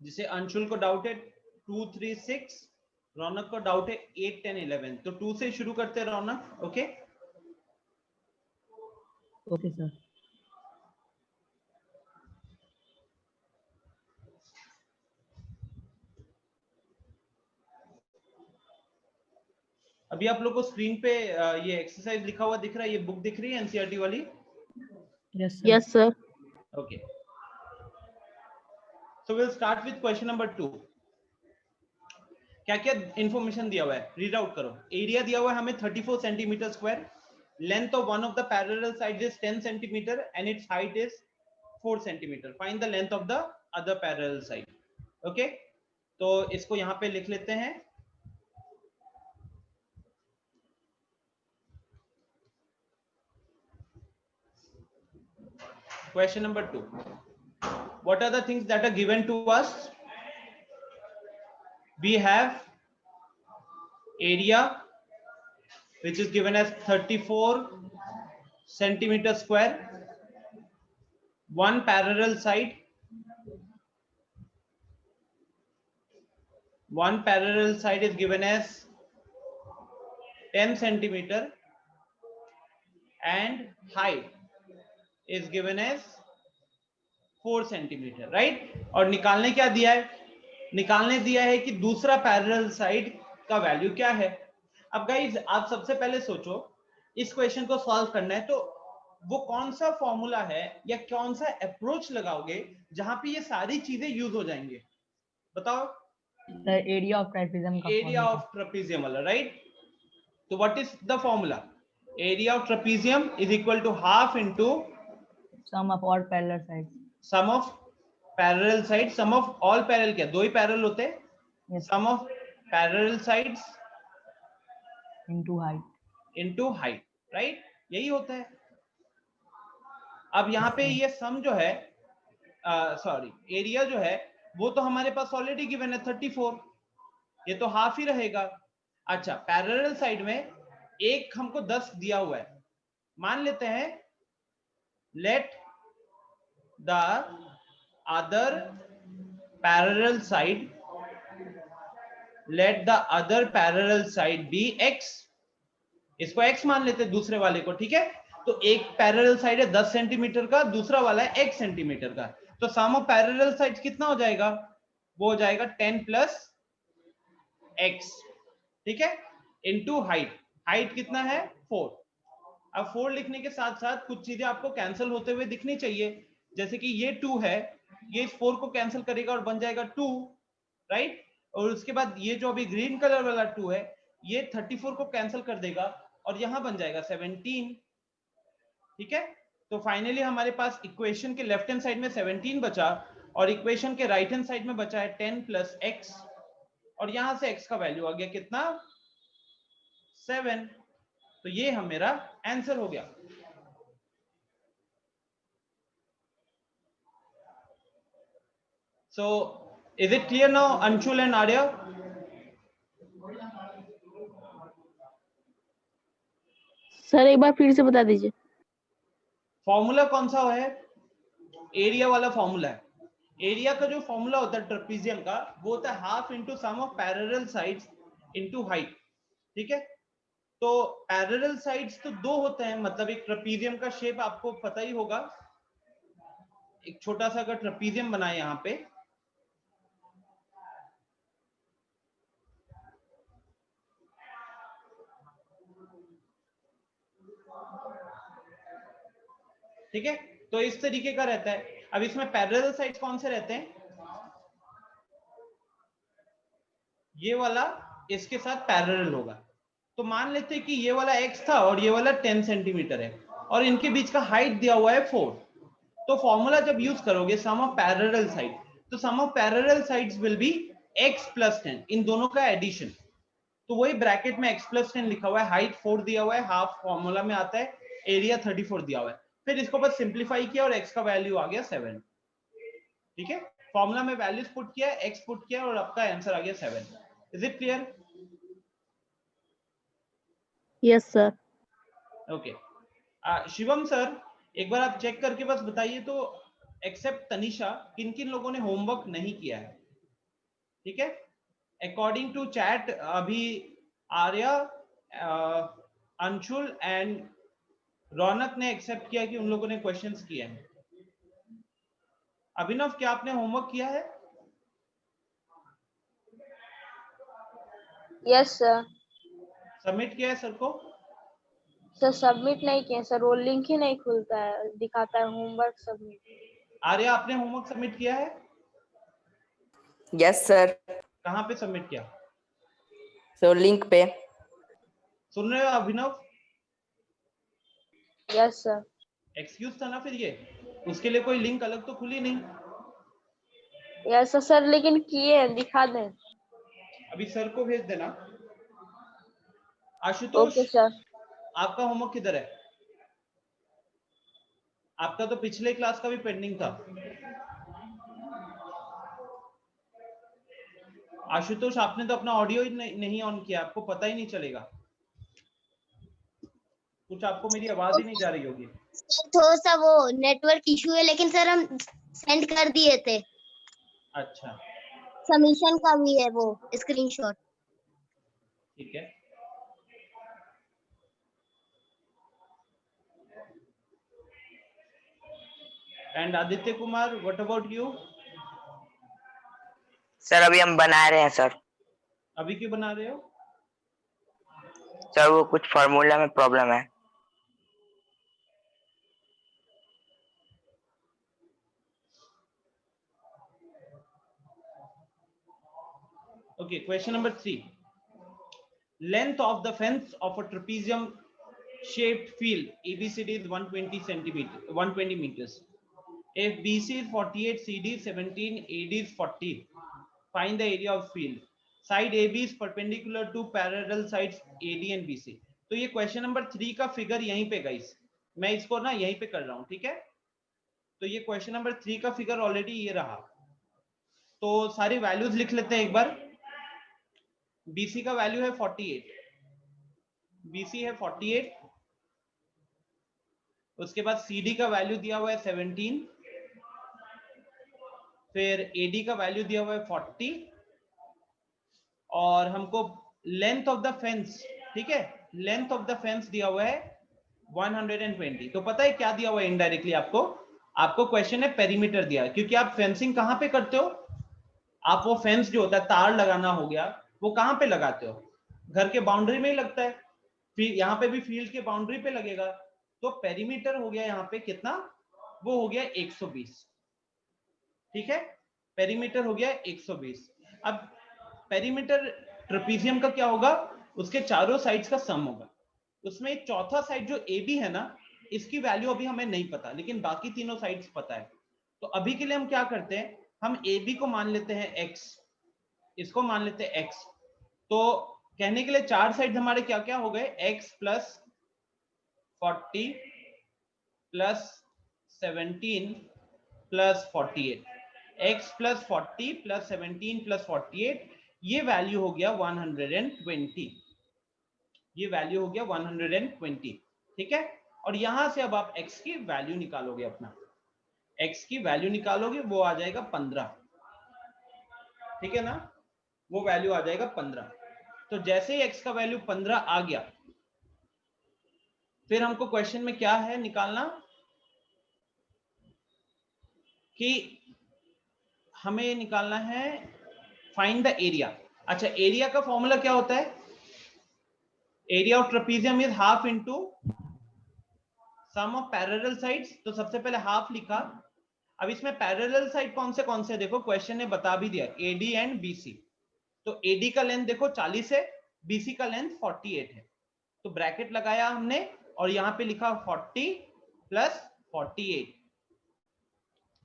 जिसे अंशुल को डाउट है 2, 3, 6, रौनक को डाउट है 8, 10, 11। तो 2 से शुरू करते हैं रौनक। Okay okay sir. अभी आप लोग को स्क्रीन पे ये एक्सरसाइज लिखा हुआ दिख रहा है, ये बुक दिख रही है एनसीईआरटी वाली? Yes sir. Okay, so will start with question number 2। क्या क्या इंफॉर्मेशन दिया हुआ है, रीड आउट करो। एरिया दिया हुआ है हमें 34 centimetre square, length of one of the parallel side is 10 centimetre and it's height is 4 centimetre. Find the length of the other parallel side. Okay, तो इसको यहां पे लिख लेते हैं। Question number 2. What are the things that are given to us? We have area which is given as 34 centimeter square, one parallel side is given as 10 centimeter and height is given as 4 centimetre, right. और निकालने क्या दिया है? निकालने दिया है कि दूसरा पैरेलल साइड का वैल्यू क्या है। अब गाइज आप सबसे पहले सोचो, इस क्वेश्चन को सॉल्व करना है तो वो कौन सा फॉर्मूला है या कौन सा अप्रोच लगाओगे जहां पे ये सारी चीजें यूज हो जाएंगे? बताओ। सर एरिया ऑफ ट्रापेजियम का एरिया ऑफ ट्रापेजियम वाला, राइट। तो what is the formula? Area of trapezium is equal to half into sum of all parallel sides. Sum of parallel side, sum of all parallel, क्या दो ही parallel होते हैं? Sum of parallel sides into height, right, यही होता है। अब यहाँ पे ये सम जो है, सॉरी एरिया जो है वो तो हमारे पास ऑलरेडी गिवन है 34, ये तो हाफ ही रहेगा। अच्छा, पैरेलल साइड में एक हमको 10 दिया हुआ है, मान लेते हैं let the other parallel side B x, इसको x मान लेते हैं दूसरे वाले को, ठीक है। तो एक पैरेलल साइड है 10 सेंटीमीटर का, दूसरा वाला है 1 सेंटीमीटर का, तो सम ऑफ पैरेलल साइड कितना हो जाएगा? वो हो जाएगा 10 प्लस x, ठीक है, इनटू हाइट। हाइट कितना है? 4। अब 4 लिखने के साथ साथ कुछ चीजें आपको कैंसिल होते हुए दिखनी चाहिए, जैसे कि ये 2 है, ये इस 4 को कैंसिल करेगा और बन जाएगा 2, राइट। और उसके बाद ये जो अभी ग्रीन कलर वाला 2 है, ये 34 को कैंसिल कर देगा और यहां बन जाएगा 17, ठीक है। तो फाइनली हमारे पास इक्वेशन के लेफ्ट हैंड साइड में 17 बचा और इक्वेशन के राइट हैंड साइड में बचा है 10 प्लस x, और यहां से x का वैल्यू आ गया कितना? 7। तो ये हम मेरा आंसर हो गया। So is it clear now, Anshul and Arya? Sir एक बार फिर से बता दीजिए। फॉर्मूला कौन सा है? एरिया वाला फॉर्मूला है। एरिया का जो फॉर्मूला होता है ट्रेपेजियम का, वो होता है half into sum of parallel sides into height, ठीक है। तो पैरेलल साइड्स तो दो होते हैं, मतलब एक ट्रेपेजियम का शेप आपको पता ही होगा, एक छोटा सा अगर ट्रेपेजियम बनाए यहाँ पे, ठीक है, तो इस तरीके का रहता है। अब इसमें पैरेलल साइड्स कौन से रहते हैं? ये वाला इसके साथ पैरेलल होगा। तो मान लेते हैं कि ये वाला x था और ये वाला 10 सेंटीमीटर है और इनके बीच का हाइट दिया हुआ है 4। तो फॉर्मूला जब यूज करोगे सम ऑफ पैरेलल साइड, तो sum of parallel sides will be x plus 10, इन दोनों का एडिशन। तो वही ब्रैकेट में x प्लस 10 लिखा हुआ है, हाइट 4 दिया हुआ है, हाफ फॉर्मूला में आता है, एरिया 34 दिया हुआ है। फिर इसको बस सिंप्लीफाई किया और x का वैल्यू आ गया 7, ठीक है। फॉर्मूला में वैल्यूज पुट किया, x पुट किया और आपका आंसर आ गया 7। Is it clear? Yes sir. Okay, Shivam sir एक बार आप चेक करके बस बताइए तो, एक्सेप्ट तनिषा, किन किन लोगों ने होमवर्क नहीं किया है? ठीक है, अकॉर्डिंग टू चैट अभी आर्या, अंशुल एंड रौनक ने एक्सेप्ट किया कि उन लोगों ने क्वेश्चंस किए हैं। अभिनव, क्या आपने होमवर्क किया है? Yes sir. सबमिट किया है सर को? सर सबमिट नहीं किए सर, वो लिंक ही नहीं खुलता है, दिखाता है होमवर्क सबमिट। आर्या, आपने होमवर्क सबमिट किया है? Yes sir. कहाँ पे सबमिट किया? सो लिंक पे। सुन रहे हो अभिनव? Yes sir. एक्सक्यूज था ना फिर ये, उसके लिए कोई लिंक अलग तो खुली नहीं। यस सर, लेकिन किए हैं, दिखा दें। अभी सर को भेज देना। Ashutosh, okay sir. आपका होमवर्क किधर है? आपका तो पिछले क्लास का भी पेंडिंग था। आशुतोष, आपने तो अपना ऑडियो ही नहीं ऑन किया, आपको पता ही नहीं चलेगा, कुछ आपको मेरी आवाज ही नहीं जा रही होगी। सर थोड़ा सा वो नेटवर्क इशू है, लेकिन सर हम सेंड कर दिए थे। अच्छा, सबमिशन का भी है वो स्क्रीनशॉट। ठीक है। And Aditya Kumar, what about you? Sir अभी हम बना रहे हैं सर। अभी क्यों बना रहे हो? सर वो कुछ फार्मूला में प्रॉब्लम है। Okay, question number 3. Length of the fence of a trapezium shaped field ABCD is 120 meters. If BC is 48, CD is 17, AD is 40. Find the area of field. Side AB is perpendicular to parallel sides AD and BC. तो ये question number 3 का figure यहीं पे guys, मैं इसको ना यहीं पे कर रहा हूं, ठीक है। तो ये क्वेश्चन नंबर 3 का फिगर ऑलरेडी ये रहा। तो सारी वैल्यूज लिख लेते हैं एक बार। BC का वैल्यू है 48, BC है 48, उसके बाद CD का वैल्यू दिया हुआ है 17, फिर AD का वैल्यू दिया हुआ है 40, और हमको लेंथ ऑफ द फेंस, ठीक है, लेंथ ऑफ द फेंस दिया हुआ है 120। तो पता है क्या दिया हुआ है इनडायरेक्टली आपको? आपको क्वेश्चन है पेरीमीटर दिया, क्योंकि आप फेंसिंग कहां पे करते हो? आप वो फेंस जो होता है, तार लगाना हो गया, वो कहां पे लगाते हो? घर के बाउंड्री में ही लगता है, फिर यहाँ पे भी फील्ड के बाउंड्री पे लगेगा। तो पेरीमीटर हो गया यहाँ पे कितना? वो हो गया 120, ठीक है, पेरीमीटर हो गया 120। अब पेरीमीटर ट्रेपीजियम का क्या होगा? उसके चारों साइड्स का सम होगा। उसमें चौथा साइड जो AB है ना, इसकी वैल्यू अभी हमें नहीं पता, लेकिन बाकी तीनों साइड्स पता है। तो अभी के लिए हम क्या करते हैं, हम AB को मान लेते हैं x, इसको मान लेते हैं x। तो कहने के लिए चार साइड हमारे क्या क्या हो गए? x plus 40 plus 17 plus 48, x plus 40 plus 17 plus 48, ये वैल्यू हो गया 120, ये वैल्यू हो गया 120, ठीक है। और यहां से अब आप x की वैल्यू निकालोगे, अपना x की वैल्यू निकालोगे, वो आ जाएगा 15, ठीक है ना, वो वैल्यू आ जाएगा 15। तो जैसे ही x का वैल्यू 15 आ गया, फिर हमको क्वेश्चन में क्या है निकालना कि हमें निकालना है फाइंड द एरिया। अच्छा, एरिया का फॉर्मूला क्या होता है? Area of trapezium is half into sum of parallel sides. तो सबसे पहले हाफ लिखा। अब इसमें पैरेलल साइड कौन से देखो, क्वेश्चन ने बता भी दिया, AD एंड BC। तो AD का लेंथ देखो 40 है, BC का लेंथ 48 है। तो ब्रैकेट लगाया हमने और यहां पे लिखा 40 प्लस 48,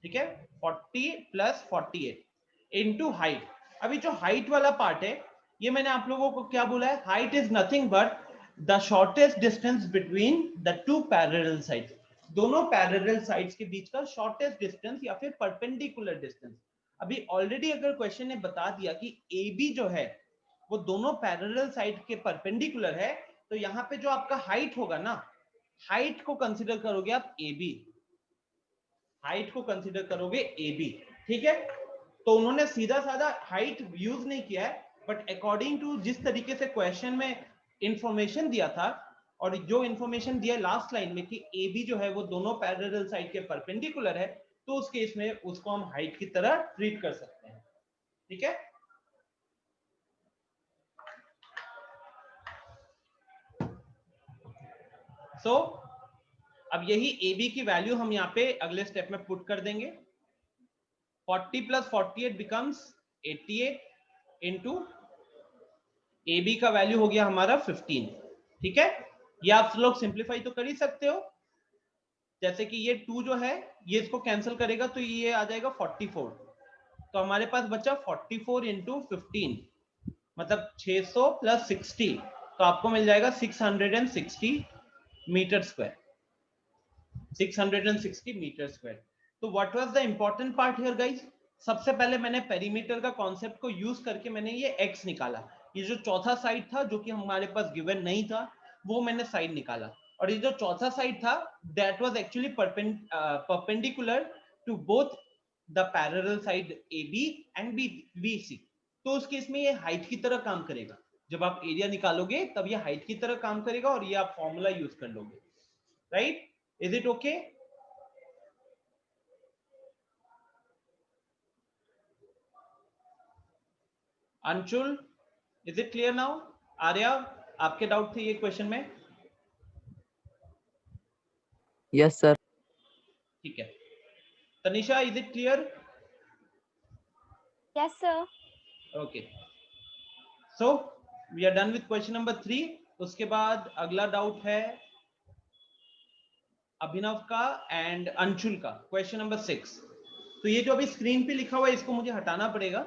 ठीक है, 40 प्लस 48 इनटू हाइट। अभी जो हाइट वाला पार्ट है, ये मैंने आप लोगों को क्या बोला है? Height is nothing but the shortest distance between the two parallel sides. दोनों पैरेलल साइड्स के बीच का शॉर्टेस्ट डिस्टेंस या फिर परपेंडिकुलर डिस्टेंस। अभी ऑलरेडी अगर क्वेश्चन ने बता दिया कि AB जो है वो दोनों पैरेलल साइड के परपेंडिकुलर है, तो यहाँ पे जो आपका हाइट होगा ना, हाइट को कंसीडर करोगे आप AB, हाइट को कंसीडर करोगे AB, ठीक है। तो उन्होंने सीधा साधा हाइट यूज नहीं किया है, बट अकॉर्डिंग टू जिस तरीके से क्वेश्चन में इंफॉर्मेशन दिया था, और जो इंफॉर्मेशन दिया लास्ट लाइन में कि ए बी जो है वो दोनों पैरेलल साइड के परपेंडिकुलर है, तो उस केस में उसको हम हाइट की तरह ट्रीट कर सकते हैं। ठीक है, सो अब यही ए बी की वैल्यू हम यहाँ पे अगले स्टेप में पुट कर देंगे। 40 + 48 बिकम्स 88 इंटू ए बी का वैल्यू हो गया हमारा 15। ठीक है, ये आप लोग सिंप्लीफाई तो कर ही सकते हो, जैसे कि ये 2 जो है ये इसको कैंसिल करेगा तो ये आ जाएगा 44, तो हमारे पास बचा 44 इंटू 15 मतलब 600 + 60, तो आपको मिल जाएगा 660 मीटर स्क्वायर, 660 मीटर स्क्वायर। तो what was the important part here guys? सबसे पहले मैंने पेरीमीटर का कॉन्सेप्ट को यूज करके मैंने ये x निकाला। ये जो चौथा साइड था जो कि हमारे पास गिवन नहीं था, वो मैंने साइड निकाला, और ये जो चौथा साइड था that was actually perpendicular to both the parallel side AB and BC। तो उस केस में ये हाइट की तरह काम करेगा। जब आप एरिया निकालोगे तब ये हाइट की तरह काम करेगा, और ये आप फॉर्मूला यूज कर लोगे। Right, is it okay? Anshul, is it clear now? Arya, आपके डाउट थे ये क्वेश्चन में? Yes sir. ठीक है, Tanisha, is it clear? Yes sir. Okay, so we are done with question number 3। उसके बाद अगला डाउट है अभिनव का एंड अंशुल का, क्वेश्चन नंबर 6। तो ये जो अभी स्क्रीन पे लिखा हुआ है इसको मुझे हटाना पड़ेगा।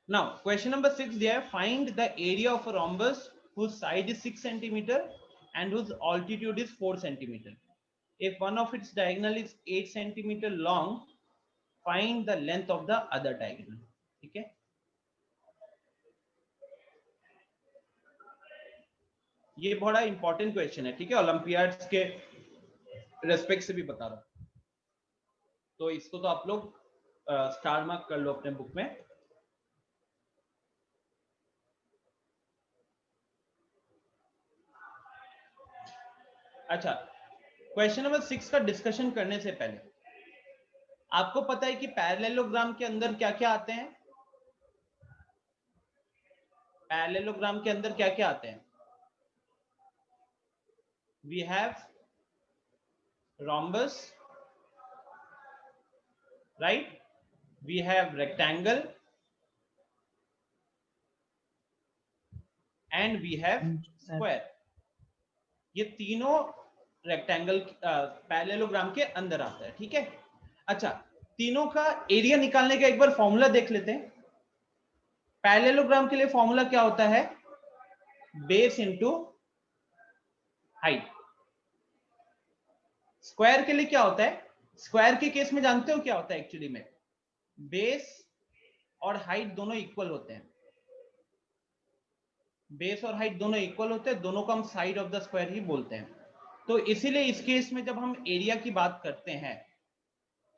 Now, question number 6 there, find the area of a rhombus whose side is 6 centimeter and whose altitude is 4 centimeter. If one of its diagonal is 8 centimeter long, find the length of the other diagonal. ठीक है, ये बड़ा important question है। ठीक है, Olympiads के respect से भी बता रहा हूं, तो इसको तो आप लोग स्टार मार्क कर लो अपने बुक में। अच्छा, क्वेश्चन नंबर 6 का डिस्कशन करने से पहले आपको पता है कि पैरेललोग्राम के अंदर क्या क्या आते हैं? पैरेललोग्राम के अंदर क्या क्या आते हैं? We have rhombus, right? We have rectangle and we have square. ये तीनों रेक्टेंगल पैरेललोग्राम के अंदर आता है। ठीक है, अच्छा, तीनों का एरिया निकालने का एक बार फॉर्मूला देख लेते हैं। पैरेललोग्राम के लिए फॉर्मूला क्या होता है? Base into height. स्क्वायर के लिए क्या होता है? स्क्वायर के केस में जानते हो क्या होता है एक्चुअली में? बेस और हाइट दोनों इक्वल होते हैं। बेस और हाइट दोनों इक्वल होते हैं, दोनों को हम साइड ऑफ द स्क्वायर ही बोलते हैं। तो इसीलिए इस केस में जब हम एरिया की बात करते हैं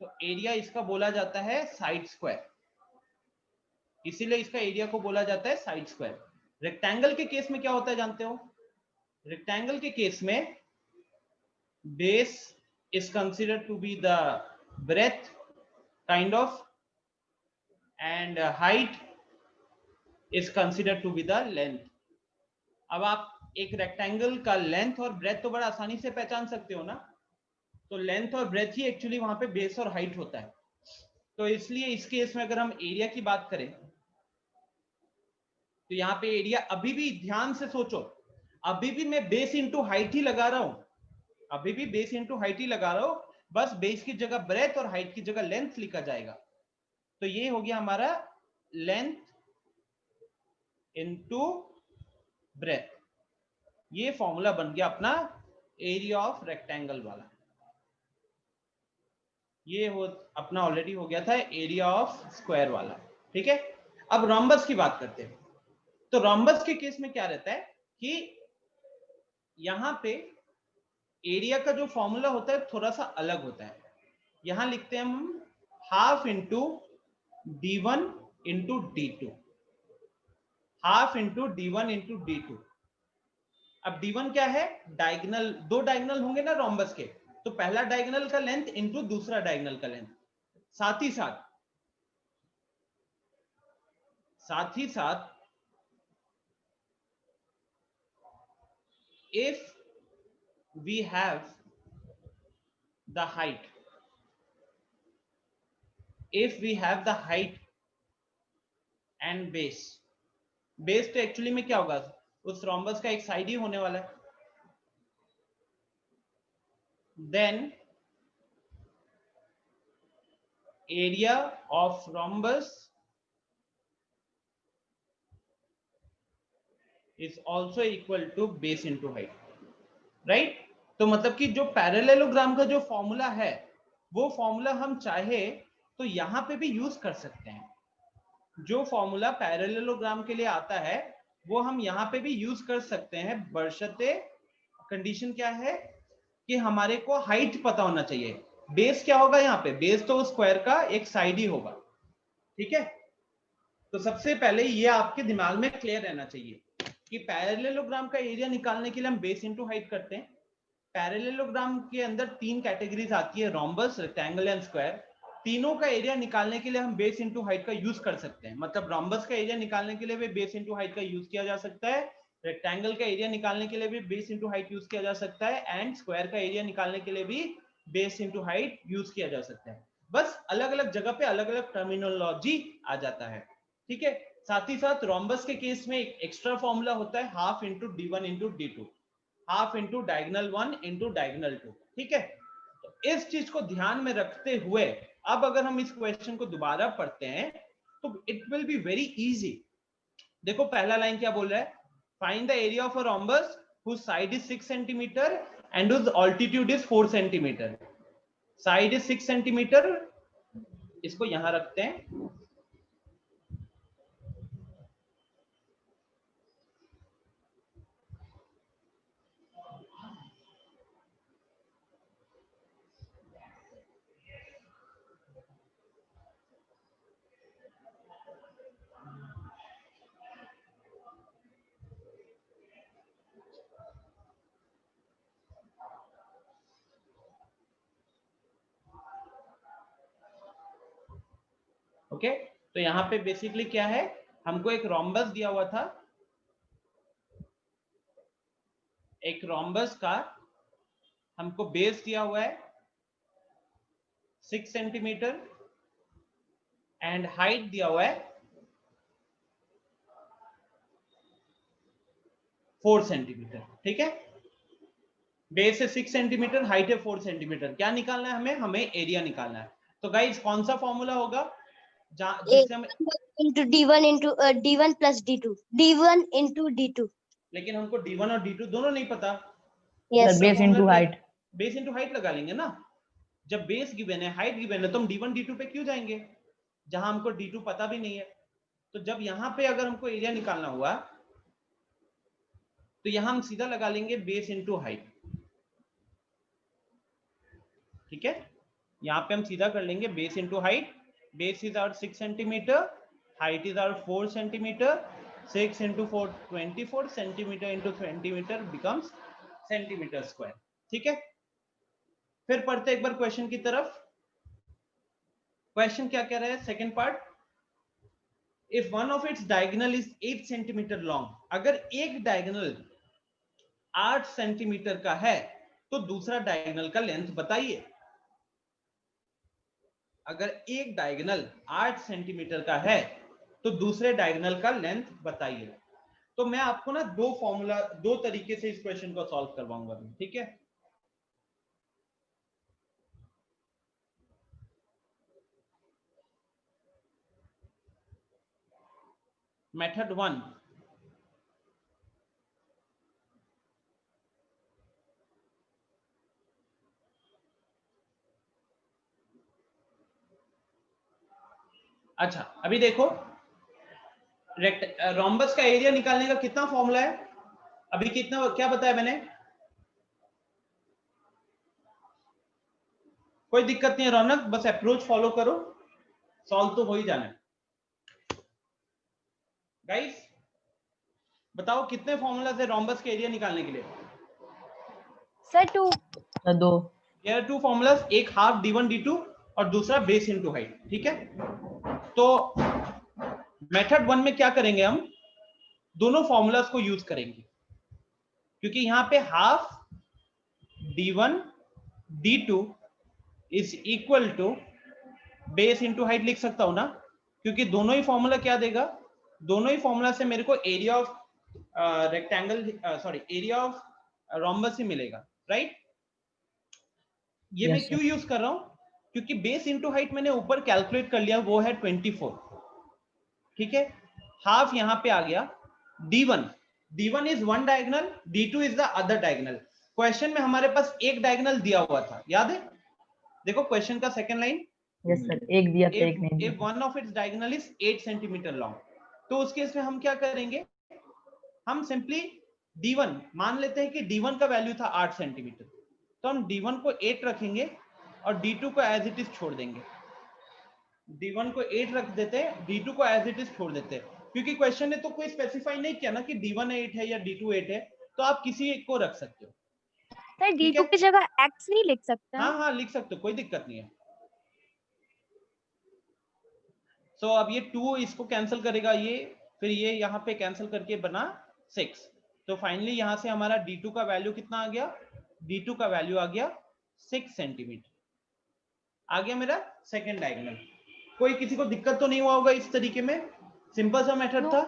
तो एरिया इसका बोला जाता है साइड स्क्वायर, इसीलिए इसका एरिया को बोला जाता है साइड स्क्वायर। रेक्टेंगल के केस में क्या होता है जानते हो? रेक्टेंगल के केस में base is considered to be the breadth kind of, and height is considered to be the length. अब आप एक रेक्टेंगल का लेंथ और ब्रेथ तो बड़ा आसानी से पहचान सकते हो ना, तो लेंथ और ब्रेथ ही एक्चुअली वहां पे बेस और हाइट होता है। तो इसलिए इस केस में अगर हम एरिया की बात करें तो यहाँ पे एरिया, अभी भी ध्यान से सोचो, अभी भी मैं बेस इंटू हाइट ही लगा रहा हूं, अभी भी बेस इंटू हाइट ही लगा रहा हूं, बस बेस की जगह ब्रेथ और हाइट की जगह लेंथ लिखा जाएगा। तो ये हो गया हमारा लेंथ इंटू ब्रेथ, ये फॉर्मूला बन गया अपना एरिया ऑफ रेक्टेंगल वाला। ये हो अपना ऑलरेडी हो गया था एरिया ऑफ स्क्वायर वाला। ठीक है, अब रोम्बस की बात करते हैं। तो रोम्बस के केस में क्या रहता है कि यहां पे एरिया का जो फॉर्मूला होता है थोड़ा सा अलग होता है। यहां लिखते हैं हम half into d1 into d2, half into d1 into d2। अब d1 क्या है? डायगोनल, दो डायगोनल होंगे ना रोम्बस के, तो पहला डायगोनल का लेंथ इंटू दूसरा डायगोनल का लेंथ। साथ ही साथ if we have the height, if we have the height and base, base तो एक्चुअली में क्या होगा? उस रोम्बस का एक साइड ही होने वाला है। Then area of rhombus is also equal to base into height, right? तो मतलब कि जो पैरेललोग्राम का जो फॉर्मूला है वो फॉर्मूला हम चाहे तो यहां पे भी यूज कर सकते हैं। जो फॉर्मूला पैरेललोग्राम के लिए आता है वो हम यहाँ पे भी यूज कर सकते हैं, बशर्ते कंडीशन क्या है कि हमारे को हाइट पता होना चाहिए। बेस क्या होगा यहाँ पे? बेस तो स्क्वायर का एक साइड ही होगा, ठीक है? तो सबसे पहले ये आपके दिमाग में क्लियर रहना चाहिए कि पैरेललोग्राम का एरिया निकालने के लिए हम बेस इंटू हाइट करते हैं। पैरेललोग्राम के अंदर तीन कैटेगरीज आती है, रोम्बस, रेक्टेंगल एंड स्क्वायर। तीनों का एरिया निकालने के लिए हम बेस इंटू हाइट का यूज कर सकते हैं। मतलब रोम्बस का एरिया निकालने के लिए भी बेस इंटू हाइट का यूज किया जा सकता है, रेक्टेंगल का एरिया निकालने के लिए भी बेस इंटू हाइट यूज किया जा सकता है, एंड स्क्वायर का एरिया निकालने के लिए भी बेस इंटू हाइट यूज किया जा सकता है। बस अलग अलग जगह पे अलग अलग टर्मिनोलॉजी आ जाता है, ठीक है? साथ ही साथ रोम्बस के केस में एक एक्स्ट्रा फॉर्मूला होता है, half into d1 into d2, half into diagonal 1 into diagonal 2, ठीक है? तो इस चीज को ध्यान में रखते हुए अब अगर हम इस क्वेश्चन को दोबारा पढ़ते हैं तो it will be very easy. देखो पहला लाइन क्या बोल रहा है? Find the area of a rhombus whose side is 6 centimeter and whose altitude is 4 centimeter। Side is 6 centimetre, इसको यहां रखते हैं। ओके, तो यहां पे बेसिकली क्या है, हमको एक रोम्बस दिया हुआ था, एक रोम्बस का हमको बेस दिया हुआ है 6 सेंटीमीटर एंड हाइट दिया हुआ है 4 सेंटीमीटर, ठीक है? बेस है 6 सेंटीमीटर, हाइट है 4 सेंटीमीटर। क्या निकालना है हमें? हमें एरिया निकालना है। तो गाइस कौन सा फॉर्मूला होगा जिससे हम into d1 plus d2, d1 into d2। लेकिन हमको d1 और d2 दोनों नहीं पता। Sir base into height, base into height लगा लेंगे ना। जब बेस गिवन है, हाइट गिवन है, तो हम d1 d2 पे क्यों जाएंगे जहां हमको d2 पता भी नहीं है? तो जब यहां पे अगर हमको एरिया निकालना हुआ तो यहां हम सीधा लगा लेंगे बेस इंटू हाइट, ठीक है? यहां पे हम सीधा कर लेंगे base into height. Base is our 6 centimetre, height is our 4 centimetre, 6 into 4 24 centimetre into centimetre becomes centimetre square, ठीक है? फिर पढ़ते एक बार क्वेश्चन की तरफ। क्वेश्चन क्या कह रहा है? Second part, if one of its diagonal is 8 centimetre long, अगर एक डायगोनल 8 सेंटीमीटर का है तो दूसरा डायगोनल का लेंथ बताइए। अगर एक डायगोनल 8 सेंटीमीटर का है तो दूसरे डायगोनल का लेंथ बताइए। तो मैं आपको ना दो तरीके से इस क्वेश्चन को सॉल्व करवाऊंगा, ठीक है? मेथड 1, अच्छा अभी देखो रोम्बस का एरिया निकालने का कितना फॉर्मूला है? अभी कितना, क्या बताया मैंने? कोई दिक्कत नहीं है रौनक, बस अप्रोच फॉलो करो, सॉल्व तो हो ही जाना है। गाइस बताओ कितने फॉर्मूलाज है रोम्बस के एरिया निकालने के लिए? Sir 2 There are two formulas, एक हाफ d1 d2 और दूसरा बेस इनटू हाइट, ठीक है। तो मेथड 1 में क्या करेंगे, हम दोनों फॉर्मूलाज को यूज करेंगे, क्योंकि यहां पे half d1 d2 is equal to base into height लिख सकता हूं ना, क्योंकि दोनों ही फॉर्मूला क्या देगा, दोनों ही फॉर्मूला से मेरे को area of rectangle sorry area of rhombus ही मिलेगा, राइट। ये मैं क्यों यूज कर रहा हूं, क्योंकि बेस इनटू हाइट मैंने ऊपर कैलकुलेट कर लिया, वो है 24, ठीक है। हाफ यहां पे आ गया, d1 is one diagonal, d2 is the other diagonal. Question में हमारे पास एक डायगोनल दिया हुआ था, याद है, देखो क्वेश्चन का सेकंड लाइन, यस सर, एक दिया था एक नहीं दिया। if one of its diagonal is 8 centimetre long, तो उस केस में हम क्या करेंगे, हम सिंपली d1 मान लेते हैं कि d1 का वैल्यू था 8 सेंटीमीटर, तो हम d1 को 8 रखेंगे और d2 को एज इट इज छोड़ देंगे। d1 को 8 रख देते हैं, d2 को एज इट इज छोड़ देते हैं, क्योंकि क्वेश्चन ने तो कोई स्पेसिफाई नहीं किया ना कि d1 8 है या d2 8 है, तो आप किसी एक को रख सकते हो। सर d2 की जगह x नहीं लिख सकते? हाँ हाँ लिख सकते हो, कोई दिक्कत नहीं है। सो अब ये 2 इसको कैंसिल करेगा, ये फिर ये यहाँ पे कैंसिल करके बना 6, तो फाइनली यहाँ से हमारा d2 का वैल्यू कितना आ गया, d2 का वैल्यू आ गया 6 सेंटीमीटर, आ गया मेरा सेकंड डायगोनल। कोई किसी को दिक्कत तो नहीं हुआ होगा इस तरीके में, सिंपल सा मेथड था।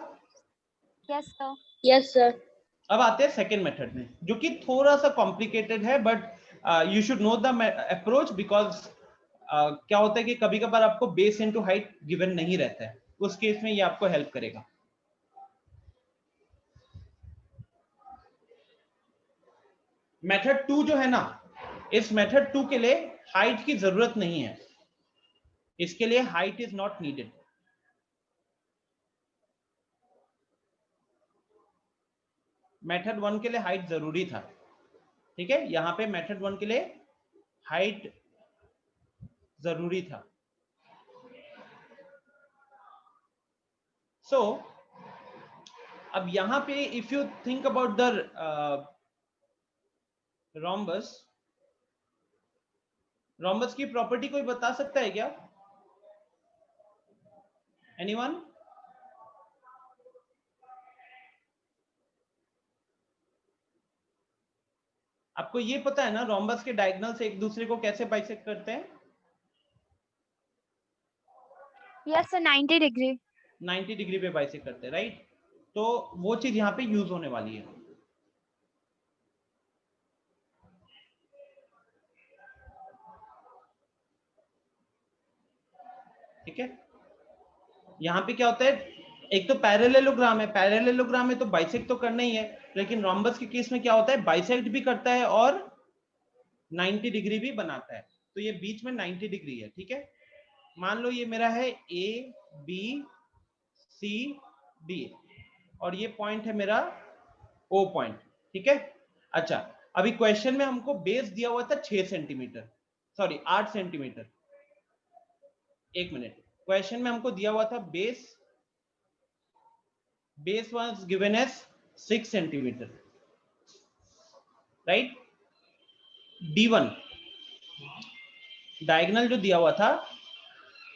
Yes sir. Yes sir. अब आते हैं सेकंड मेथड में, जो कि थोड़ा सा कॉम्प्लिकेटेड है, but you should know the approach, because क्या होता है कि कभी कभार आपको बेस इनटू हाइट गिवन नहीं रहता है, उस केस में ये आपको हेल्प करेगा। मेथड 2 जो है ना, इस मेथड 2 के लिए हाइट की जरूरत नहीं है, इसके लिए height is not needed. Method 1 के लिए हाइट जरूरी था, ठीक है, यहां पे मेथड 1 के लिए हाइट जरूरी था। सो अब यहां पे if you think about the rhombus, rhombus की प्रॉपर्टी कोई बता सकता है क्या, एनीवन? आपको ये पता है ना रोम्बस के डायगोनल से एक दूसरे को कैसे बाइसेक्ट करते हैं? Yes sir, 90 degree. 90 डिग्री पे बाइसेक्ट करते हैं, राइट। तो वो चीज यहाँ पे यूज होने वाली है, ठीक है। यहाँ पे क्या होता है, एक तो पैरेललोग्राम है, पैरेललोग्राम में तो बाइसेक्ट तो करना ही है, लेकिन रोम्बस के केस में क्या होता है, बाइसेक्ट भी करता है और 90 डिग्री भी बनाता है, तो ये बीच में 90 डिग्री है, ठीक है। मान लो ये मेरा है ए बी सी डी और ये पॉइंट है मेरा ओ पॉइंट, ठीक है। अच्छा, अभी क्वेश्चन में हमको बेस दिया हुआ था 6 सेंटीमीटर, सॉरी 8 सेंटीमीटर, एक मिनट, क्वेश्चन में हमको दिया हुआ था base was given as 6 centimetre, right. d1 diagonal जो दिया हुआ था,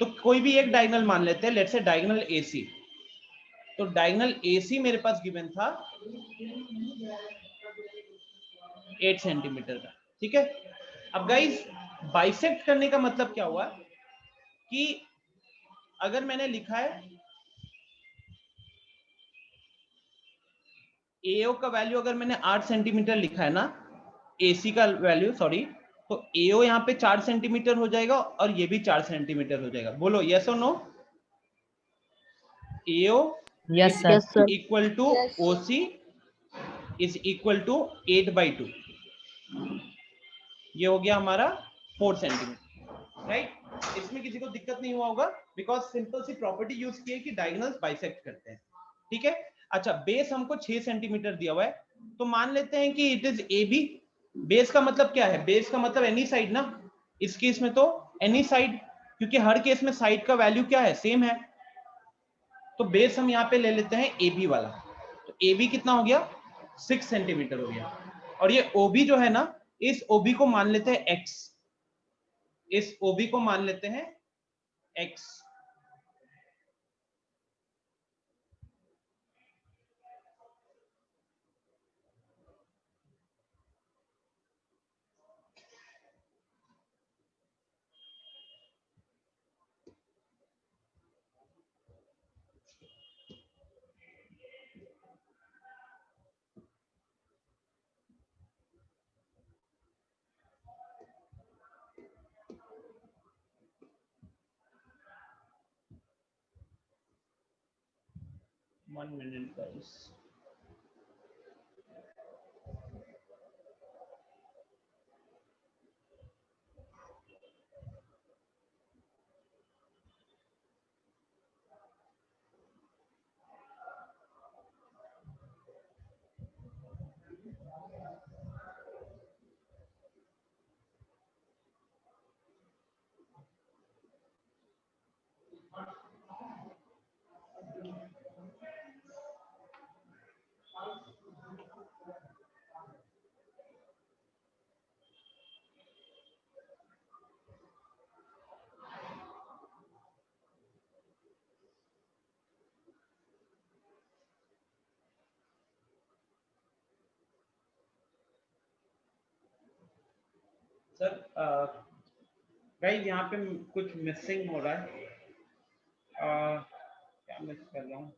तो कोई भी एक डायगोनल मान लेते हैं, लेट्स से डायगोनल AC, तो डायगोनल AC मेरे पास गिवन था 8 सेंटीमीटर का, ठीक है। अब गाइस बाइसेक्ट करने का मतलब क्या हुआ कि अगर मैंने लिखा है AO का वैल्यू, अगर मैंने 8 सेंटीमीटर लिखा है ना, AC का वैल्यू सॉरी, तो AO यहाँ पे 4 सेंटीमीटर हो जाएगा और ये भी 4 सेंटीमीटर हो जाएगा, बोलो यस और no. AO yes yes sir, sir. Equal to Yes. OC is equal to 8/2, ये हो गया हमारा 4 सेंटीमीटर, राइट। इसमें किसी को दिक्कत नहीं हुआ होगा, बिकॉज सिंपल सी प्रॉपर्टी यूज की है कि डायगोनल्स बाइसेक्ट करते हैं, ठीक है। अच्छा, बेस हमको 6 सेंटीमीटर दिया हुआ है, तो मान लेते हैं कि इट इज AB। बेस का मतलब क्या है, बेस का मतलब एनी साइड ना, इस केस में तो एनी साइड, क्योंकि हर केस में साइड का वैल्यू क्या है, सेम है। तो बेस हम यहाँ पे ले लेते हैं ए बी वाला। तो ए बी कितना हो गया, 6 सेंटीमीटर हो गया। और ये ओ बी जो है ना, इस ओ बी को मान लेते हैं एक्स, इस ओ बी को मान लेते हैं x. One minute guys. Sir guys यहाँ पे कुछ मिसिंग हो रहा है। क्या मिस कर रहा हूँ?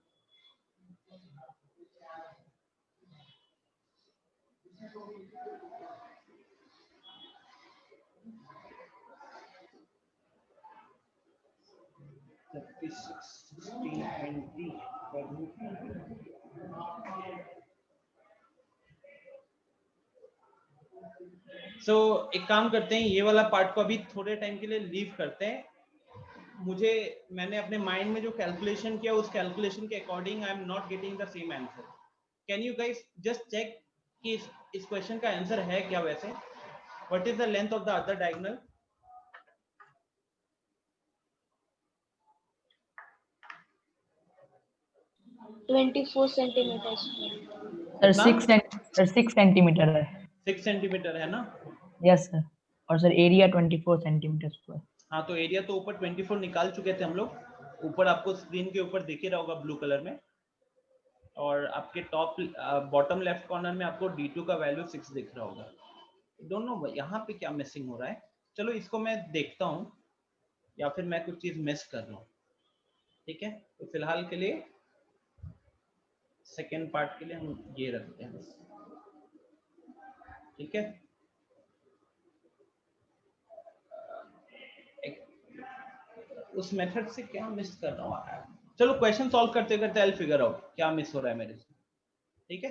सो एक काम करते हैं, ये वाला पार्ट को अभी थोड़े टाइम के लिए लीव करते हैं। मैंने अपने माइंड में जो कैलकुलेशन किया, उस कैलकुलेशन के according I am not getting the same answer. Can you guys just check कि इस क्वेश्चन का आंसर है क्या वैसे? What is the length of the other diagonal? $24 centimetre. Sir 6 centimetre है। 6 सेंटीमीटर है ना? Yes sir. और सर एरिया 24 सेंटीमीटर स्क्वायर। हाँ, तो एरिया तो ऊपर 24 निकाल चुके थे हम लोग। ऊपर आपको स्क्रीन के ऊपर दिख ही रहा होगा ब्लू कलर में, और आपके टॉप बॉटम लेफ्ट कॉर्नर में आपको D2 का वैल्यू 6 दिख रहा होगा। डोंट नो यहाँ पे क्या मिसिंग हो रहा है। चलो इसको मैं देखता हूँ, या फिर मैं कुछ चीज मिस कर रहा हूँ। ठीक है, तो फिलहाल के लिए सेकेंड पार्ट के लिए हम ये रखते हैं बस। ठीक है, उस मेथड से क्या मिस कर रहा हूँ। चलो क्वेश्चन सॉल्व करते करते आई फिगर आउट क्या मिस हो रहा है मेरे से। ठीक है,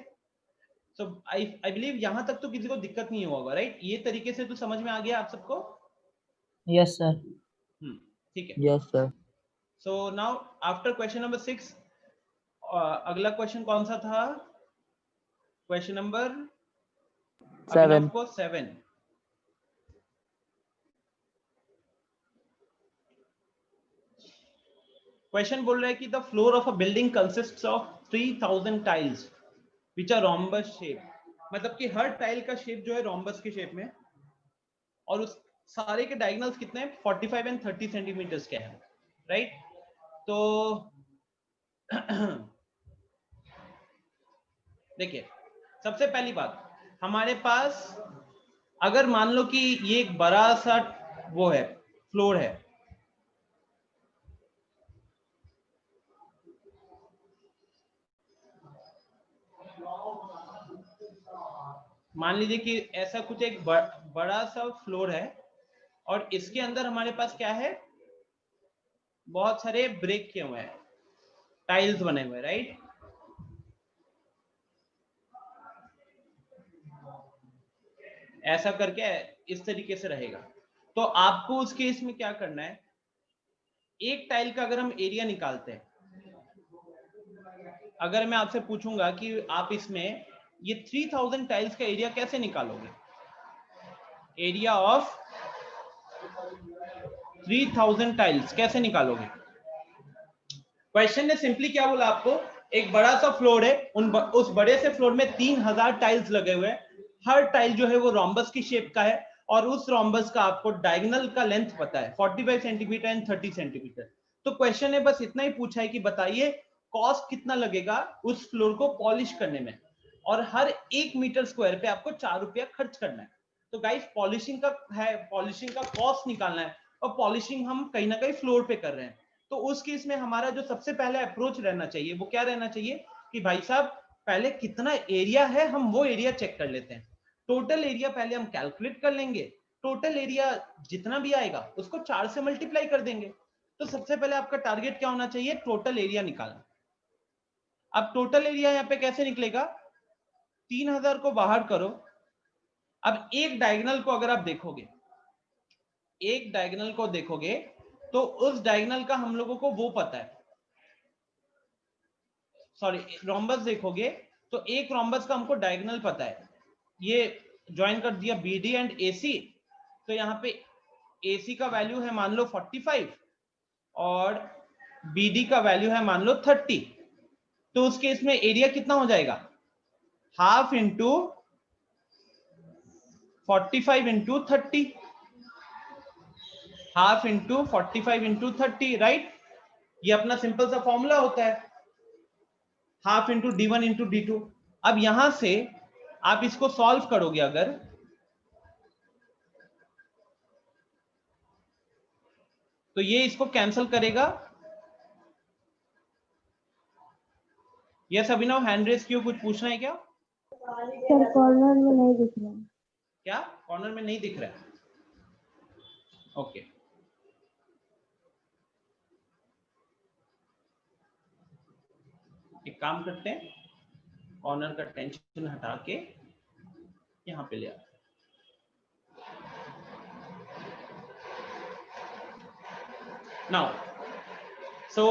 सो आई बिलीव यहाँ तक तो किसी को दिक्कत नहीं होगा, राइट? ये तरीके से तो समझ में आ गया आप सबको? Yes sir. ठीक है। Yes, sir. So now after question number 6 अगला क्वेश्चन कौन सा था? Question number 7। क्वेश्चन बोल रहा है कि the floor of a building consists of 3000 tiles which are rhombus shape. मतलब कि हर टाइल का शेप जो है रोम्बस के शेप में, और उस सारे के डायगोनल्स कितने हैं? 45 एंड 30 सेंटीमीटर्स के हैं, राइट? तो देखिए, सबसे पहली बात, हमारे पास अगर मान लो कि ये एक बड़ा सा वो है, फ्लोर है, मान लीजिए कि ऐसा कुछ एक बड़ा सा फ्लोर है, और इसके अंदर हमारे पास क्या है? बहुत सारे ब्रेक किए हुए हैं, टाइल्स बने हुए, राइट? ऐसा करके इस तरीके से रहेगा। तो आपको उस केस में क्या करना है, एक टाइल का अगर हम एरिया निकालते हैं, अगर मैं आपसे पूछूंगा कि आप इसमें ये 3000 टाइल्स का एरिया कैसे निकालोगे? एरिया ऑफ 3000 टाइल्स कैसे निकालोगे? क्वेश्चन ने सिंपली क्या बोला आपको, एक बड़ा सा फ्लोर है, उस बड़े से फ्लोर में 3000 टाइल्स लगे हुए हैं, हर टाइल जो है वो रोम्बस की शेप का है, और उस रोम्बस का आपको डायगोनल का लेंथ पता है 45 सेंटीमीटर एंड 30 सेंटीमीटर। तो क्वेश्चन ने बस इतना ही पूछा है कि बताइए कॉस्ट कितना लगेगा उस फ्लोर को पॉलिश करने में, और हर 1 मीटर स्क्वायर पे आपको 4 रुपया खर्च करना है। तो गाइस पॉलिशिंग का है, पॉलिशिंग का कॉस्ट निकालना है, और पॉलिशिंग हम कहीं ना कहीं फ्लोर पे कर रहे हैं। तो उस केस में हमारा जो सबसे पहले अप्रोच रहना चाहिए वो क्या रहना चाहिए कि भाई साहब पहले कितना एरिया है हम वो एरिया चेक कर लेते हैं। टोटल एरिया पहले हम कैलकुलेट कर लेंगे, टोटल एरिया जितना भी आएगा उसको 4 से मल्टीप्लाई कर देंगे। तो सबसे पहले आपका टारगेट क्या होना चाहिए, टोटल एरिया निकालना। अब टोटल एरिया यहाँ पे कैसे निकलेगा, 3000 को बाहर करो। अब एक डायगोनल को अगर आप देखोगे, एक डायगोनल को देखोगे तो उस डायगोनल का हम लोगों को वो पता है, सॉरी रोम्बस देखोगे तो एक रोम्बस का हमको डायगोनल पता है, ये ज्वाइन कर दिया BD एंड AC। तो यहाँ पे AC का वैल्यू है मान लो 45 और BD का वैल्यू है मान लो 30। तो उस केस में एरिया कितना हो जाएगा, half into 45 into 30, half into 45 into 30, right. ये अपना सिंपल सा फॉर्मूला होता है, half into D1 into D2। अब यहां से आप इसको सॉल्व करोगे अगर, तो ये इसको कैंसिल करेगा। यस अभिनव, हैंड रेस क्यों, कुछ पूछना है क्या? सर कॉर्नर में नहीं दिख रहा है। क्या कॉर्नर में नहीं दिख रहा है? ओके एक काम करते हैं, कॉर्नर का टेंशन हटा के यहां पे ले आते हैं। Now so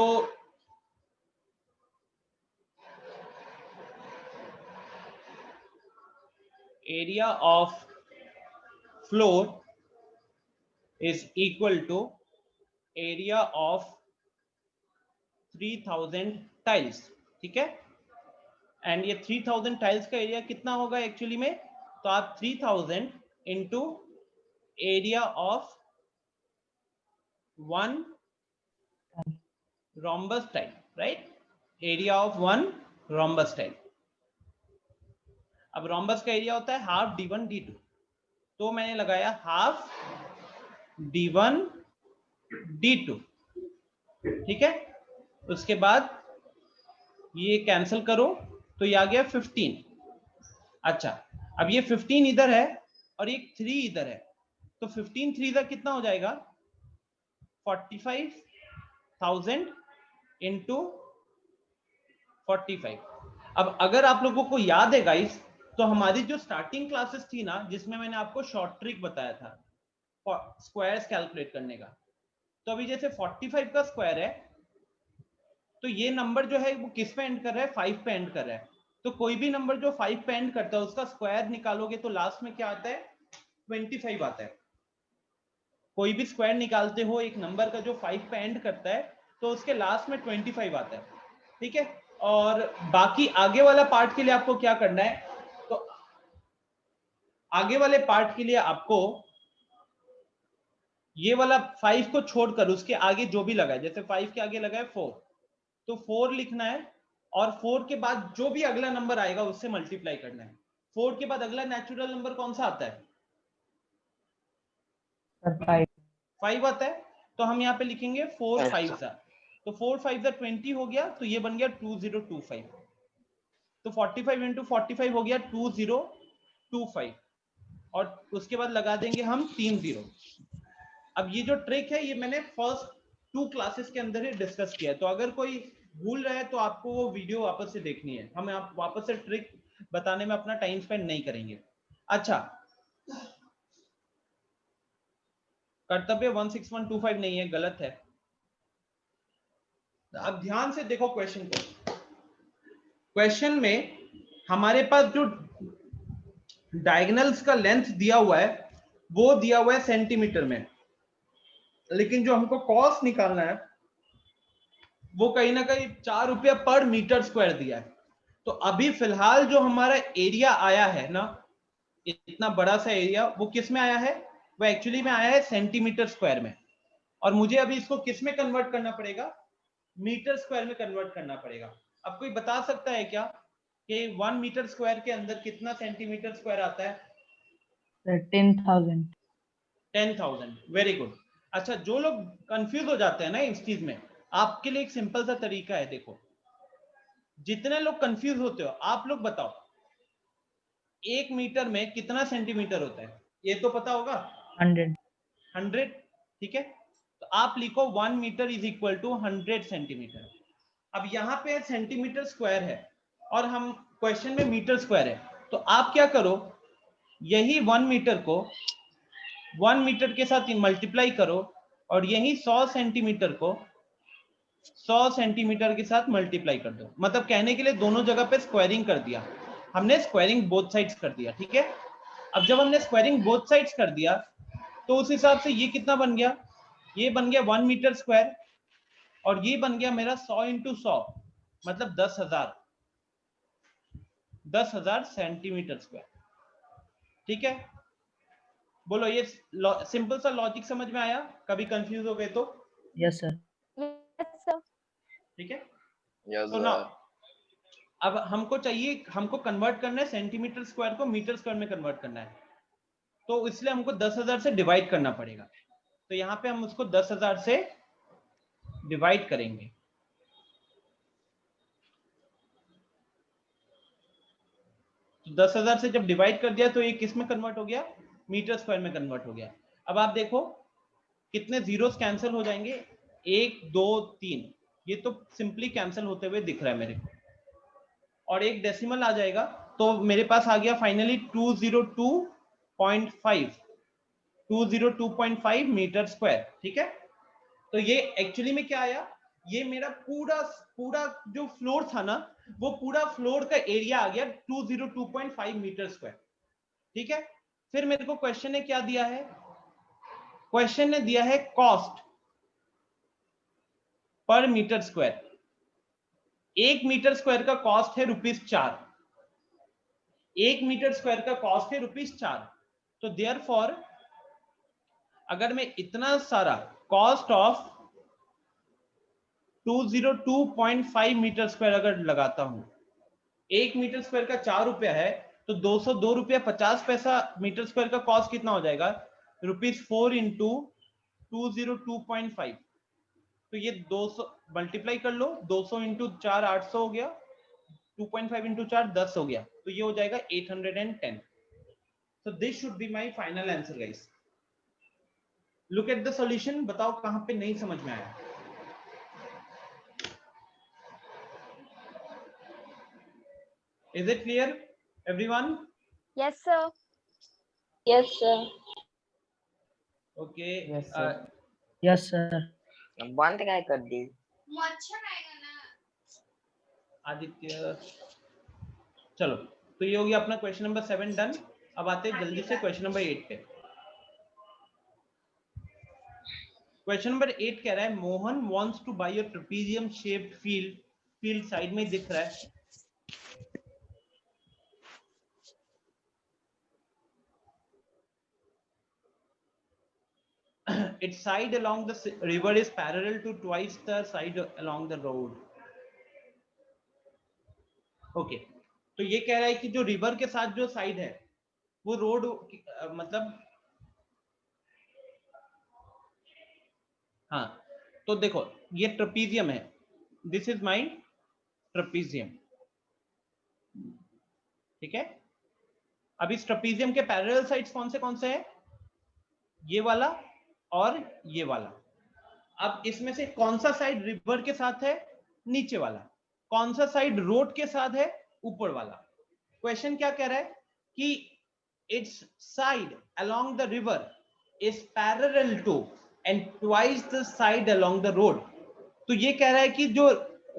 area of floor is equal to area of 3000 tiles, ठीक है। एंड ये 3000 टाइल्स का एरिया कितना होगा एक्चुअली में, तो आप 3000 into area of 1 rhombus tile, right, area of 1 rhombus tile. अब रोम्बस का एरिया होता है हाफ D1 D2, तो मैंने लगाया हाफ D1 D2, ठीक है। उसके बाद ये कैंसिल करो तो ये आ गया 15। अच्छा अब ये 15 इधर है और एक 3 इधर है, तो 15 3 इधर कितना हो जाएगा, 45,000 इंटू 45। अब अगर आप लोगों को याद है गाइस, तो हमारी जो स्टार्टिंग क्लासेस थी ना, जिसमें मैंने आपको शॉर्ट ट्रिक बताया था स्क्वायर्स कैलकुलेट करने का, तो अभी जैसे 45 का स्क्वायर है तो ये नंबर जो है वो किस पे एंड कर रहा है, 5 पे एंड कर रहा है। तो कोई भी नंबर जो 5 पे एंड करता है उसका स्क्वायर निकालोगे तो लास्ट में क्या आता है, 25 आता है। कोई भी स्क्वायर निकालते हो एक नंबर का जो 5 पे एंड करता है तो उसके लास्ट में 25 आता है, ठीक है। और बाकी आगे वाला पार्ट के लिए आपको क्या करना है, तो आगे वाले पार्ट के लिए आपको ये वाला 5 को छोड़कर उसके आगे जो भी लगा है, जैसे 5 के आगे लगा है 4, तो 4 लिखना है, और 4 के बाद जो भी अगला नंबर आएगा उससे मल्टीप्लाई करना है। 4 के बाद अगला नेचुरल नंबर कौन सा आता है, 5 आता है। तो हम यहाँ पे लिखेंगे 4 5 सा, तो 4 5 सा 20 हो गया, तो ये बन गया 2025। तो 45 इंटू 45 हो गया 2025, और उसके बाद लगा देंगे हम 3 0। अब ये जो ट्रिक है ये मैंने फर्स्ट 2 क्लासेस के अंदर ही डिस्कस किया है, तो अगर कोई भूल रहा है तो आपको वो वीडियो वापस से देखनी है, हम आप वापस से ट्रिक बताने में अपना टाइम स्पेंड नहीं करेंगे। अच्छा कर्तव्य 16125 नहीं है, गलत है। अब ध्यान से देखो क्वेश्चन को, क्वेश्चन में हमारे पास जो डायगोनल्स का लेंथ दिया हुआ है वो दिया हुआ है सेंटीमीटर में, लेकिन जो हमको कॉस्ट निकालना है वो कहीं ना कहीं 4 रुपया पर मीटर स्क्वायर दिया है। तो अभी फिलहाल जो हमारा एरिया आया है ना, इतना बड़ा सा एरिया, वो किस में आया है? वो एक्चुअली में आया है सेंटीमीटर स्क्वायर में, और मुझे अभी इसको किस में कन्वर्ट करना पड़ेगा? मीटर स्क्वायर में कन्वर्ट करना पड़ेगा। अब कोई बता सकता है क्या कि 1 मीटर स्क्वायर के अंदर कितना सेंटीमीटर स्क्वायर आता है? सर 10,000। 10,000। Very good. अच्छा, जो लोग कंफ्यूज हो जाते हैं ना इस चीज में, आपके लिए एक सिंपल सा तरीका है। देखो, जितने लोग कंफ्यूज होते हो, आप लोग बताओ 1 मीटर में कितना सेंटीमीटर होता है? ये तो पता होगा, 100। ठीक है। तो आप लिखो 1 metre is equal to 100 centimetre. अब यहाँ पे सेंटीमीटर स्क्वायर है और हम क्वेश्चन में मीटर स्क्वायर है, तो आप क्या करो, यही 1 मीटर को 1 मीटर के साथ मल्टीप्लाई करो और यही 100 सेंटीमीटर को 100 सेंटीमीटर के साथ मल्टीप्लाई कर दो। मतलब कहने के लिए दोनों जगह पे स्क्वायरिंग कर दिया हमने, स्क्वायरिंग बोथ साइड्स कर दिया, ठीक है। अब जब हमने स्क्वायरिंग बोथ साइड्स कर दिया तो उस हिसाब से ये कितना बन गया? ये बन गया 1 मीटर स्क्वायर, और ये बन गया मेरा 100 इंटू 100, मतलब 10,000 सेंटीमीटर स्क्वायर, ठीक है। बोलो, ये सिंपल सा लॉजिक समझ में आया? कभी कंफ्यूज हो गए तो? Yes sir. Yes, sir. ठीक है। Yes, तो ना अब हमको चाहिए, हमको कन्वर्ट करना है सेंटीमीटर स्क्वायर को मीटर स्क्वायर में कन्वर्ट करना है, तो इसलिए हमको 10,000 से डिवाइड करना पड़ेगा। तो यहाँ पे हम उसको 10,000 से डिवाइड करेंगे। तो 10,000 से जब डिवाइड कर दिया तो ये किस में कन्वर्ट हो गया? मीटर स्क्वायर में कन्वर्ट हो गया। अब आप देखो कितने जीरोस कैंसिल हो जाएंगे, 1 2 3, ये तो सिंपली कैंसिल होते हुए दिख रहा है मेरे को, और एक डेसिमल आ जाएगा, तो मेरे पास आ गया फाइनली 202.5 मीटर स्क्वायर, ठीक है। तो ये एक्चुअली में क्या आया, ये मेरा पूरा जो फ्लोर था ना, वो पूरा फ्लोर का एरिया आ गया 202.5 मीटर स्क्वायर, ठीक है। फिर मेरे को क्वेश्चन ने क्या दिया है? क्वेश्चन ने दिया है cost per metre square. 1 metre square का कॉस्ट है ₹4। 1 मीटर स्क्वायर का कॉस्ट है ₹4। तो देयरफॉर अगर मैं इतना सारा कॉस्ट ऑफ 202.5 मीटर स्क्वायर अगर लगाता हूं, 1 मीटर स्क्वायर का 4 रुपया है, तो 202 रुपया 50 पैसा मीटर स्क्वायर का कॉस्ट कितना हो जाएगा? ₹4 इंटू 202.5। तो ये 200 मल्टीप्लाई कर लो, 200 इंटू 4 800 हो गया, 2.5 इंटू 4 10 हो गया, तो ये हो जाएगा 810। So this should be my final answer, guys. Look at the solution, बताओ कहां पे नहीं समझ में आया? Is it clear, everyone? Yes, sir. Yes, sir. Okay. Yes, sir. Yes sir. बंद काय कर दी? आदित्य, चलो, तो ये हो गया अपना क्वेश्चन नंबर 7 डन। अब आते हैं जल्दी से क्वेश्चन नंबर 8 पे। क्वेश्चन नंबर 8 कह रहा है Mohan wants to buy a trapezium shaped field side में दिख रहा है। Its side along the river is parallel to twice the side along the road. Okay, तो ये कह रहा है कि जो रिवर के साथ जो साइड है वो रोड मतलब, हाँ, तो देखो ये ट्रेपेजियम है, दिस इज माय ट्रेपेजियम, ठीक है। अब इस ट्रेपेजियम के पैरेलल साइड्स कौन से हैं? ये वाला और ये वाला। अब इसमें से कौन सा साइड रिवर के साथ है? नीचे वाला। कौन सा साइड रोड के साथ है? ऊपर वाला। क्वेश्चन क्या कह रहा है कि its side along the river is parallel to and twice the side along the road. तो ये कह रहा है कि जो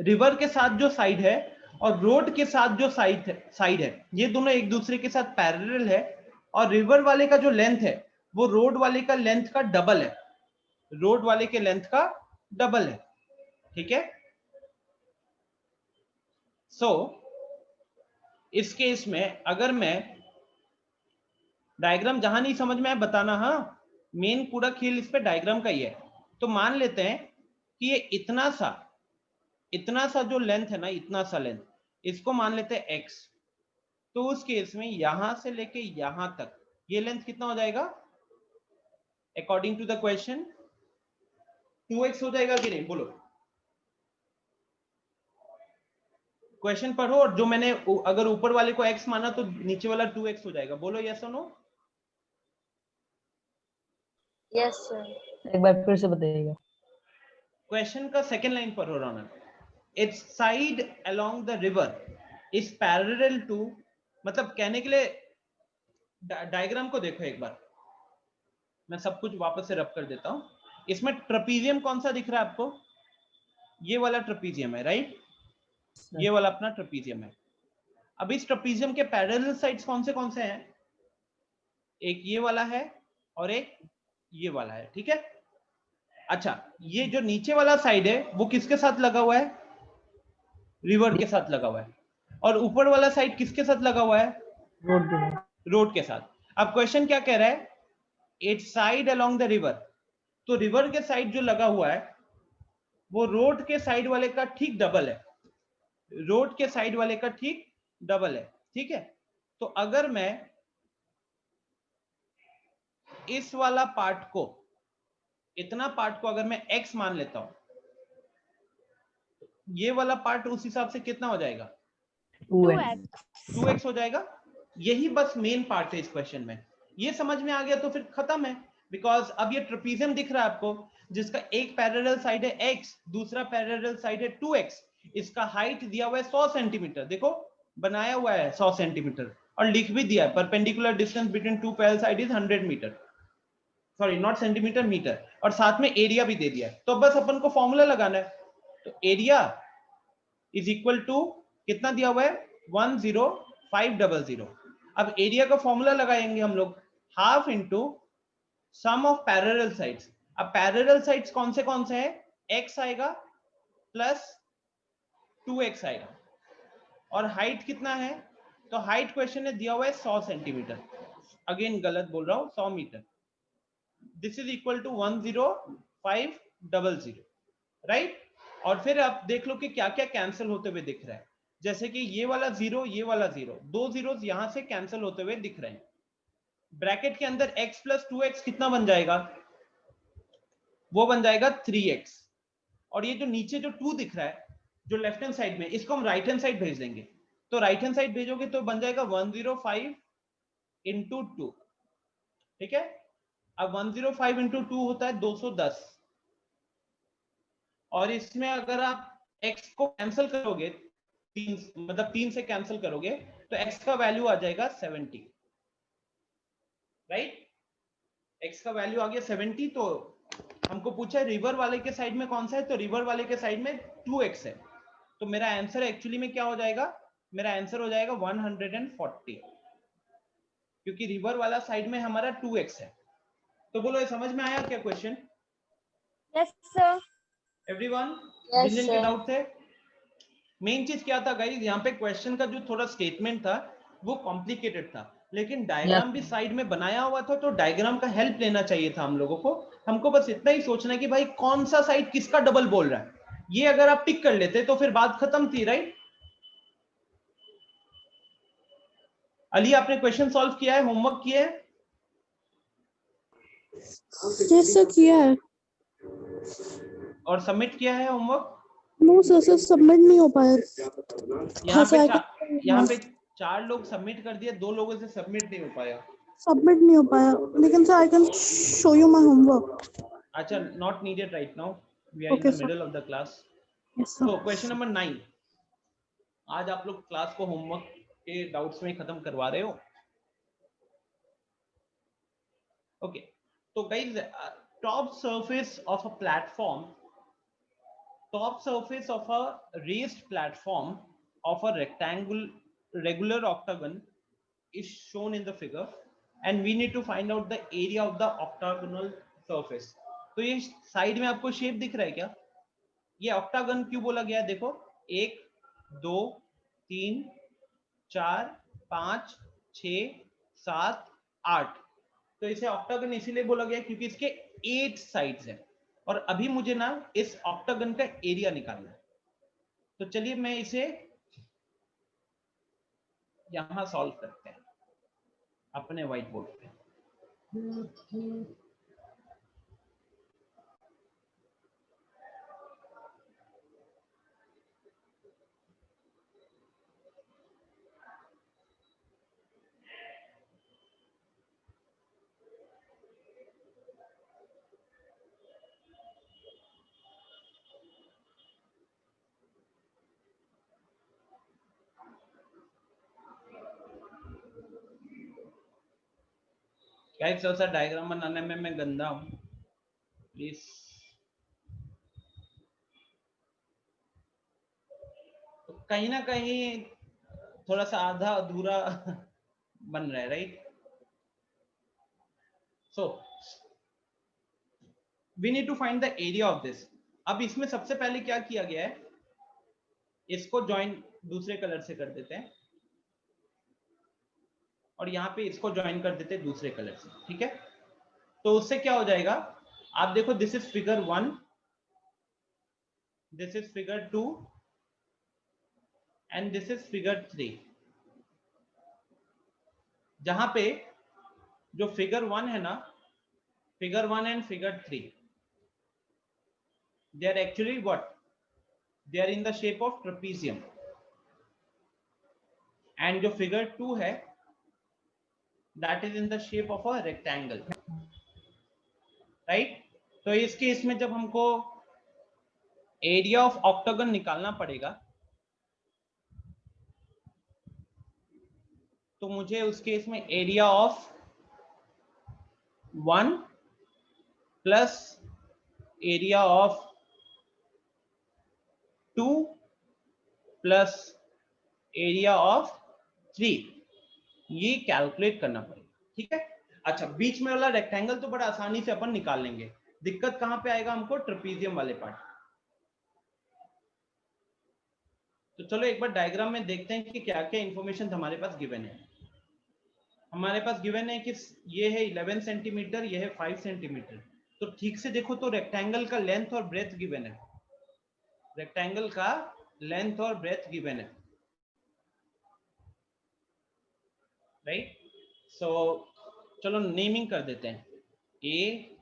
रिवर के साथ जो साइड है और रोड के साथ जो साइड है, ये दोनों एक दूसरे के साथ पैरेलल है, और रिवर वाले का जो लेंथ है वो रोड वाले का लेंथ का डबल है। रोड वाले के लेंथ का डबल है, ठीक है। सो इस केस में अगर मैं डायग्राम जहां नहीं समझ में आए बताना, हाँ, मेन पूरा खेल इस पे डायग्राम का ही है। तो मान लेते हैं कि ये इतना सा जो लेंथ है ना, इतना सा लेंथ, इसको मान लेते हैं x। तो उस केस में यहां से लेके यहां तक ये लेंथ कितना हो जाएगा according to the question? 2x हो जाएगा कि नहीं, बोलो। क्वेश्चन पढ़ो, और जो मैंने अगर ऊपर वाले को x माना तो नीचे वाला 2x हो जाएगा। बोलो यस और नो। Yes sir. एक बार फिर से बताइएगा। क्वेश्चन का सेकंड लाइन पढ़ो Raunak. Its side along the river is parallel to, मतलब कहने के लिए डायग्राम को देखो एक बार, मैं सब कुछ वापस से रब कर देता हूं। इसमें ट्रपीजियम कौन सा दिख रहा है आपको? ये वाला ट्रपीजियम है, राइट? ये वाला अपना ट्रपीजियम है। अब इस ट्रपीजियम के पैरेलल साइड्स कौन से हैं? एक ये वाला है और एक ये वाला है, ठीक है। अच्छा, ये जो नीचे वाला साइड है वो किसके साथ लगा हुआ है? रिवर के साथ लगा हुआ है। और ऊपर वाला साइड किसके साथ लगा हुआ है? रोड के साथ। रोड के साथ। अब क्वेश्चन क्या कह रहा है? It's side along the river. तो रिवर के साइड जो लगा हुआ है वो रोड के साइड वाले का ठीक डबल है, रोड के साइड वाले का ठीक डबल है, ठीक है। तो अगर मैं इस वाला पार्ट को, इतना पार्ट को अगर मैं x मान लेता हूं, ये वाला पार्ट उस हिसाब से कितना हो जाएगा? 2x हो जाएगा। यही बस मेन पार्ट है इस क्वेश्चन में। ये समझ में आ गया तो फिर खत्म है, बिकॉज अब ये ट्रपीजियम दिख रहा है आपको, जिसका एक पैरेलल साइड है x, दूसरा पैरेलल साइड है 2x। इसका हाइट दिया हुआ है 100 सेंटीमीटर, देखो बनाया हुआ है 100 सेंटीमीटर, और लिख भी दिया है perpendicular distance between two parallel side is 100 metre, sorry not centimetre, metre. और साथ में एरिया भी दे दिया है। तो बस अपन को फॉर्मूला लगाना है। तो एरिया इज इक्वल टू कितना दिया हुआ है? 10500। अब एरिया का फॉर्मूला लगाएंगे हम लोग, half into sum of parallel sides. अब पैरेलल साइड्स कौन से हैं? x आएगा प्लस 2x आएगा, और हाइट कितना है? तो हाइट क्वेश्चन ने दिया हुआ है 100 सेंटीमीटर, अगेन गलत बोल रहा हूं, 100 metre. This is equal to 10500, right. और फिर आप देख लो कि क्या क्या कैंसिल होते हुए दिख रहा है। जैसे कि ये वाला 0, ये वाला 0, दो जीरोस यहां से कैंसिल होते हुए दिख रहे हैं। ब्रैकेट के अंदर x प्लस 2x कितना बन जाएगा? वो बन जाएगा 3x। और ये जो नीचे जो 2 दिख रहा है जो लेफ्ट हैंड साइड में, इसको हम राइट हैंड साइड भेज देंगे। तो राइट हैंड साइड भेजोगे तो बन जाएगा 105 इंटू 2, ठीक है। अब 105 इंटू 2 होता है 210, और इसमें अगर आप x को कैंसिल करोगे, 3 मतलब 3 से कैंसिल करोगे तो x का वैल्यू आ जाएगा 70, राइट। x का वैल्यू आ गया 70। तो हमको पूछा है रिवर वाले के साइड में कौन सा है, तो रिवर वाले के साइड में 2x है। तो मेरा आंसर एक्चुअली में क्या हो जाएगा? मेरा आंसर हो जाएगा 140, क्योंकि रिवर वाला साइड में हमारा 2x है। तो बोलो ये समझ में आया क्या question? Yes sir. Everyone, Yes, जिन जिन के sir. डाउट थे? मेन चीज क्या था गाइस, यहाँ पे क्वेश्चन का जो थोड़ा स्टेटमेंट था वो कॉम्प्लिकेटेड था, लेकिन डायग्राम भी साइड में बनाया हुआ था, तो डायग्राम का हेल्प लेना चाहिए था हम लोगों को। हमको बस इतना ही सोचना है कि भाई कौन सा साइड किसका डबल बोल रहा है, ये अगर आप टिक कर लेते तो फिर बात खत्म थी, राइट। अली, आपने क्वेश्चन सॉल्व किया है, होमवर्क किया है? यस सर किया है। और सबमिट किया है होमवर्क? नो सर सबमिट नहीं हो पाया। यहाँ पे 4 लोग सबमिट कर दिए, 2 लोगों से सबमिट नहीं हो पाया। सबमिट नहीं हो पाया, लेकिन sir I can show you my homework. अच्छा, not needed right now, we are in Okay, the sir. Middle of the class. Yes sir. तो क्वेश्चन नंबर 9, आज आप लोग क्लास को होमवर्क के डाउट्स में खत्म करवा रहे हो, ओके। तो guys, top surface of a platform, top surface of a raised platform of a regular octagon is shown in the figure, and we need to find out the area of the octagonal surface. तो ये side में आपको shape दिख रहा है क्या? ये octagon क्यों बोला गया है? देखो 1 2 3 4 5 6 7 8, तो इसे ऑक्टागन इसीलिए बोला गया क्योंकि इसके 8 साइड्स हैं। और अभी मुझे ना इस ऑक्टागन का एरिया निकालना है, तो चलिए मैं इसे यहां सॉल्व करते हैं अपने व्हाइट बोर्ड पे। गाइस थोड़ा सा डायग्राम बनाने में मैं गंदा हूं, प्लीज। तो कहीं ना कहीं थोड़ा सा आधा अधूरा बन रहा है, right? So we need to find the area of this. अब इसमें सबसे पहले क्या किया गया है, इसको ज्वाइन दूसरे कलर से कर देते हैं और यहाँ पे इसको ज्वाइन कर देते हैं दूसरे कलर से, ठीक है? तो उससे क्या हो जाएगा, आप देखो this is figure 1, this is figure 2 and this is figure 3। जहां पे जो फिगर 1 है ना, figure 1 and figure 3, they are actually what, they are in the shape of trapezium, and जो फिगर 2 है that is in the shape of a rectangle, right? तो इस case में जब हमको एरिया ऑफ ऑक्टागन निकालना पड़ेगा तो मुझे उस केस में area of 1 plus area of 2 plus area of 3 ये कैलकुलेट करना पड़ेगा, ठीक है? अच्छा, बीच में वाला रेक्टेंगल तो बड़ा आसानी से अपन निकाल लेंगे, दिक्कत कहां पे आएगा हमको? ट्रेपीजियम वाले पार्ट। तो चलो एक बार डायग्राम में देखते हैं कि क्या क्या इंफॉर्मेशन हमारे पास गिवन है। हमारे पास गिवन है कि ये है 11 सेंटीमीटर, ये है 5 सेंटीमीटर। तो ठीक से देखो तो रेक्टेंगल का लेंथ और ब्रेथ गिवन है, रेक्टेंगल का लेंथ और ब्रेथ गिवन है, राइट? सो चलो नेमिंग कर देते हैं, A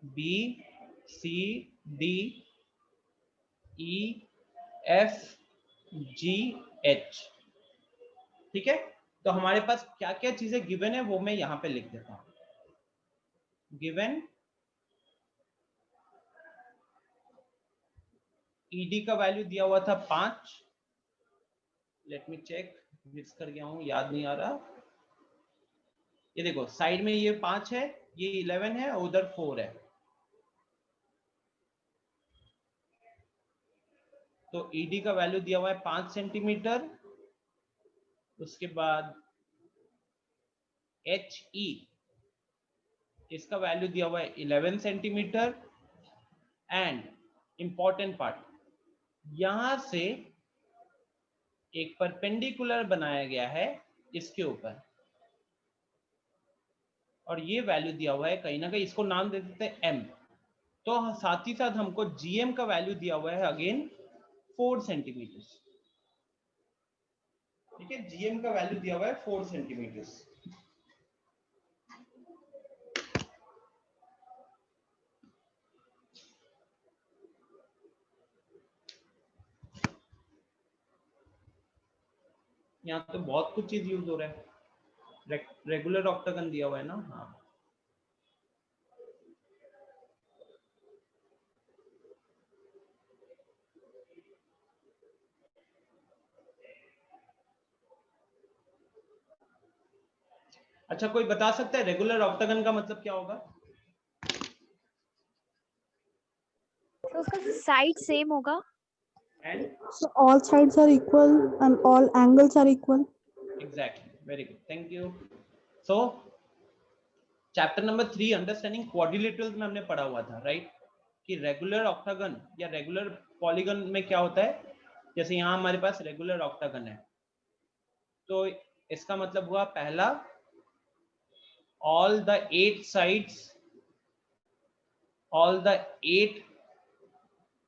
B C D E F G H, ठीक है? तो हमारे पास क्या क्या चीजें गिवन है वो मैं यहां पे लिख देता हूं। गिवन ईडी का वैल्यू दिया हुआ था 5, लेट मी चेक, मिस कर गया हूं, याद नहीं आ रहा। ये देखो साइड में ये 5 है, ये 11 है और उधर 4 है। तो ईडी का वैल्यू दिया हुआ है 5 सेंटीमीटर, उसके बाद एच ई इसका वैल्यू दिया हुआ है 11 सेंटीमीटर, एंड इंपॉर्टेंट पार्ट, यहां से एक परपेंडिकुलर बनाया गया है इसके ऊपर और ये वैल्यू दिया हुआ है कहीं ना कहीं, इसको नाम दे देते हैं एम। तो साथ ही साथ हमको जीएम का वैल्यू दिया हुआ है अगेन 4 सेंटीमीटर, ठीक है? जीएम का वैल्यू दिया हुआ है 4 सेंटीमीटर। यहाँ तो बहुत कुछ चीज यूज हो रहा है, रेगुलर ऑक्टागन दिया हुआ है ना, हाँ। अच्छा, कोई बता सकता है रेगुलर ऑक्टागन का मतलब क्या होगा? तो उसका साइड सेम होगा। And So all sides are equal and all angles are equal. Exactly, very good, thank you. So chapter number 3 understanding quadrilaterals में हमने पढ़ा हुआ था, राइट? कि रेगुलर ऑक्टागन या रेगुलर पॉलीगन में क्या होता है, जैसे यहाँ हमारे पास रेगुलर ऑक्टागन है, तो इसका मतलब हुआ पहला, all the 8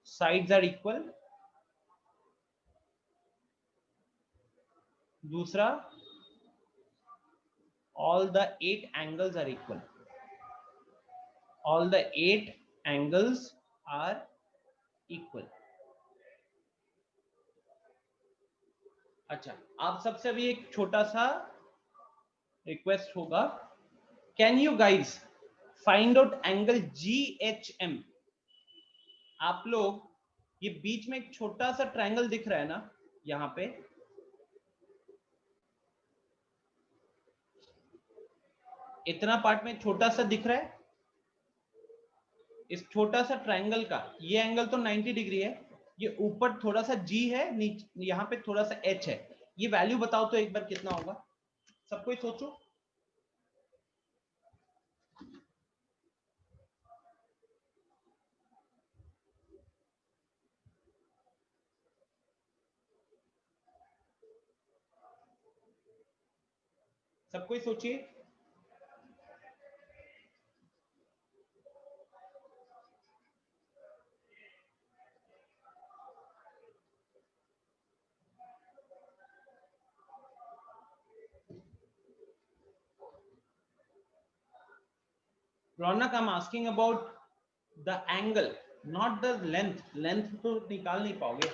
sides are equal. दूसरा, all the 8 angles are equal. All the 8 angles are equal. अच्छा, आप सबसे भी एक छोटा सा रिक्वेस्ट होगा, can you guys find out angle GHM? आप लोग, ये बीच में एक छोटा सा ट्रायंगल दिख रहा है ना, यहां पे इतना पार्ट में छोटा सा दिख रहा है, इस छोटा सा ट्रायंगल का ये एंगल तो 90 डिग्री है, ये ऊपर थोड़ा सा G है, नीचे यहाँ पे थोड़ा सा H है, ये वैल्यू बताओ तो एक बार कितना होगा, सब कोई सोचो। सब कोई सोचिए। Raunak, I am asking about the angle, not the length, length तो निकाल नहीं पाओगे।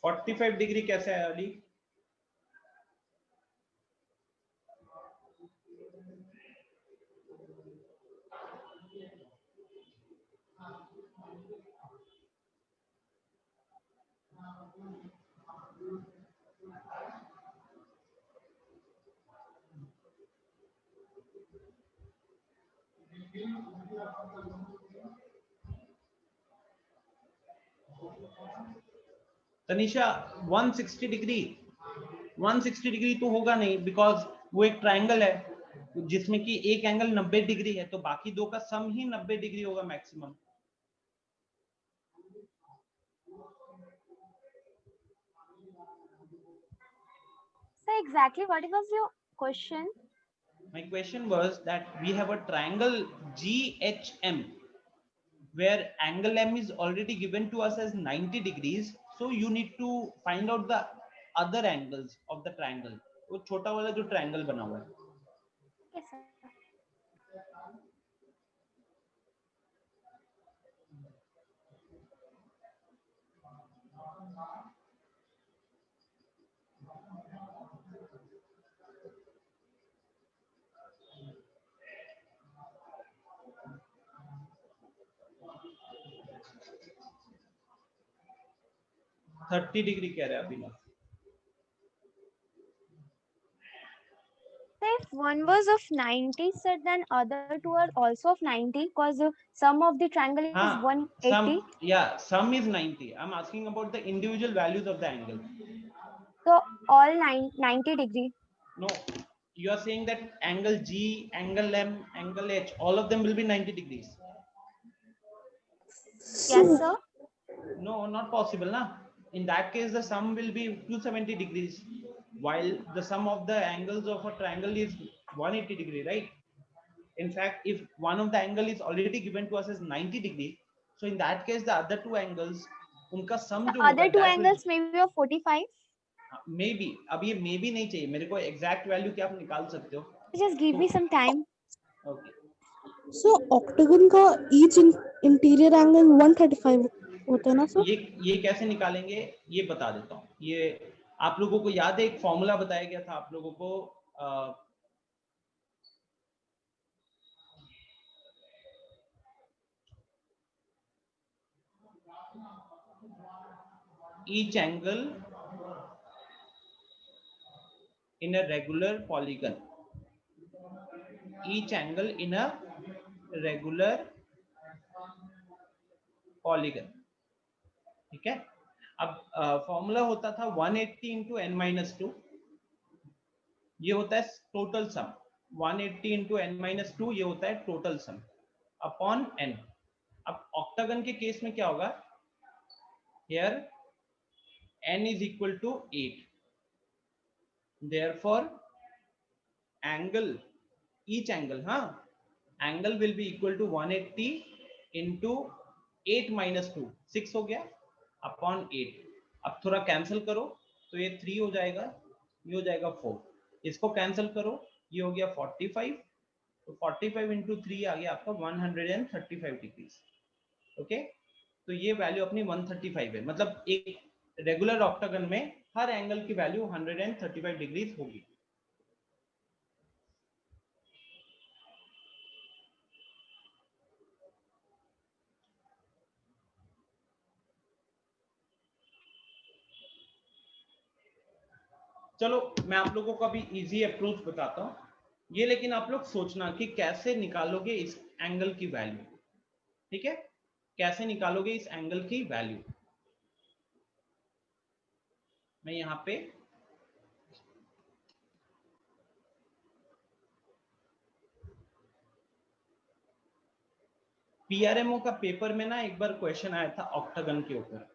फोर्टी 45 डिग्री कैसे आया अली? तनिषा 160 डिग्री, 160 डिग्री तो होगा नहीं, बिकॉज वो एक ट्रायंगल है जिसमें कि एक एंगल 90 डिग्री है, तो बाकी दो का सम ही 90 डिग्री होगा maximum. So exactly what was your question? My question was that we have a triangle GHM where angle M is already given to us as 90 degrees, so you need to find out the other angles of the triangle, वो छोटा वाला जो triangle बना हुआ है। Yes, sir. Thirty degree कह रहे हैं अभी ना। So if one was of 90, sir, then other two are also of 90 because sum of the triangle is हाँ, 180. sum is 90. I'm asking about the individual values of the angle. So all 90 degree. No, you are saying that angle G, angle M, angle H, all of them will be 90 degrees. Yes, So, sir. No, not possible na. In that case the sum will be 270 degrees, while the sum of the angles of a triangle is 180 degree, right? In fact, if one of the angle is already given to us as 90 degree, so in that case the other two angles, unka sum The jo other hoga two that will angles may be of 45. maybe. अब ये maybe नहीं चाहिए मेरे को, exact value क्या आप निकाल सकते हो? Just give me some time. Okay. so octagon का each interior angle 135 होता है ना सर? ये कैसे निकालेंगे ये बता देता हूँ। ये आप लोगों को याद है, एक फॉर्मूला बताया गया था आप लोगों को, each angle in a regular polygon, each angle in a regular polygon, ठीक है। अब फॉर्मूला होता था 180 इंटू n माइनस 2, ये होता है total sum. 180 into n minus 2 ये होता है टोटल सम अपॉन n। अब ऑक्टागन के केस में क्या होगा, here n is equal to 8, therefore angle, each angle, angle will be equal to 180 into 8 minus 2, 6 हो गया अपॉन 8। अब थोड़ा कैंसिल करो तो ये 3 हो जाएगा, ये हो जाएगा 4, इसको कैंसिल करो, ये हो गया 45, तो 45 इंटू 3 आ गया आपका 135 डिग्रीज। ओके, तो ये वैल्यू अपनी 135 है, मतलब एक रेगुलर ऑक्टागन में हर एंगल की वैल्यू 135 डिग्रीज होगी। चलो मैं आप लोगों को अभी इजी अप्रोच बताता हूँ ये, लेकिन आप लोग सोचना कि कैसे निकालोगे इस एंगल की वैल्यू, ठीक है? कैसे निकालोगे इस एंगल की वैल्यू। मैं यहाँ पे पीआरएमओ का पेपर में ना एक बार क्वेश्चन आया था ऑक्टागन के ऊपर,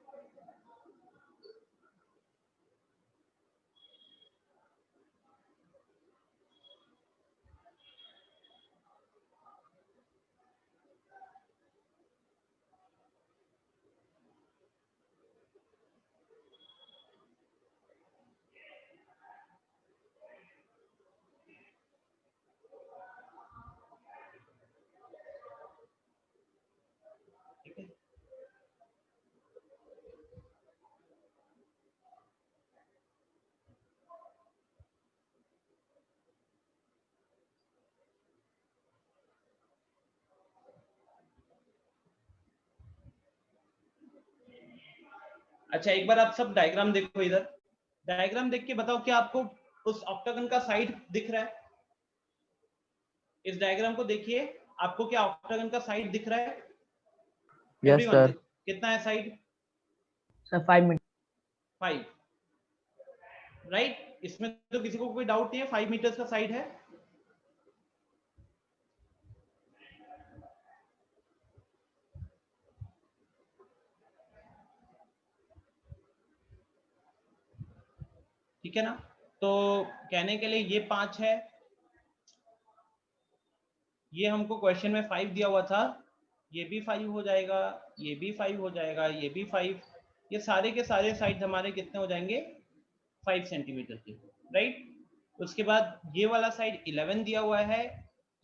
ठीक है? अच्छा, एक बार आप सब डायग्राम देखो, इधर डायग्राम देख के बताओ क्या आपको उस ऑक्टागन का साइड दिख रहा है? इस डायग्राम को देखिए, आपको क्या ऑक्टागन का साइड दिख रहा है? Yes sir. कितना है साइड? Sir 5 metre. 5, राइट? इसमें तो किसी को कोई डाउट नहीं है, 5 मीटर्स का साइड है। ठीक है ना? तो कहने के लिए ये 5 है, ये हमको क्वेश्चन में 5 दिया हुआ था, ये भी 5 हो जाएगा, ये भी 5 हो जाएगा, ये भी 5, ये सारे के सारे साइड हमारे कितने हो जाएंगे? 5 सेंटीमीटर के, राइट? उसके बाद ये वाला साइड 11 दिया हुआ है,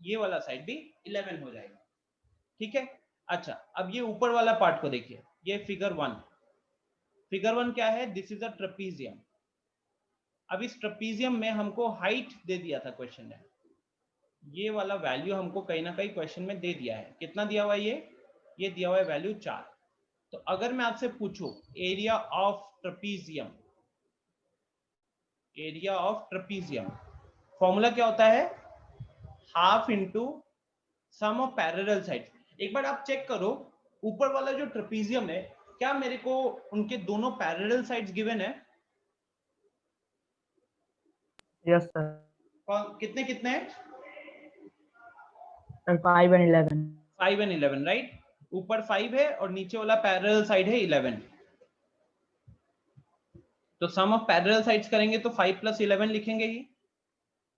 ये वाला साइड भी 11 हो जाएगा, ठीक है? अच्छा, अब ये ऊपर वाला पार्ट को देखिए, ये फिगर 1। फिगर 1 क्या है? This is a trapezium. अब इस ट्रेपीजियम में हमको हाइट दे दिया था क्वेश्चन में, ये वाला वैल्यू हमको कहीं ना कहीं क्वेश्चन में दे दिया है। कितना दिया हुआ है ये दिया हुआ है वैल्यू 4। तो अगर मैं आपसे पूछूं area of trapezium, area of trapezium formula क्या होता है? Half into sum of parallel sides. एक बार आप चेक करो, ऊपर वाला जो ट्रेपीजियम है, क्या मेरे को उनके दोनों पैरेलल साइड्स गिवन है? Yes sir. कितने कितने हैं? 5 and 11। 5 and 11, right? ऊपर 5 है और नीचे वाला पैरेलल साइड है 11। तो सम ऑफ पैरेलल साइड्स करेंगे तो 5 + 11 लिखेंगे ही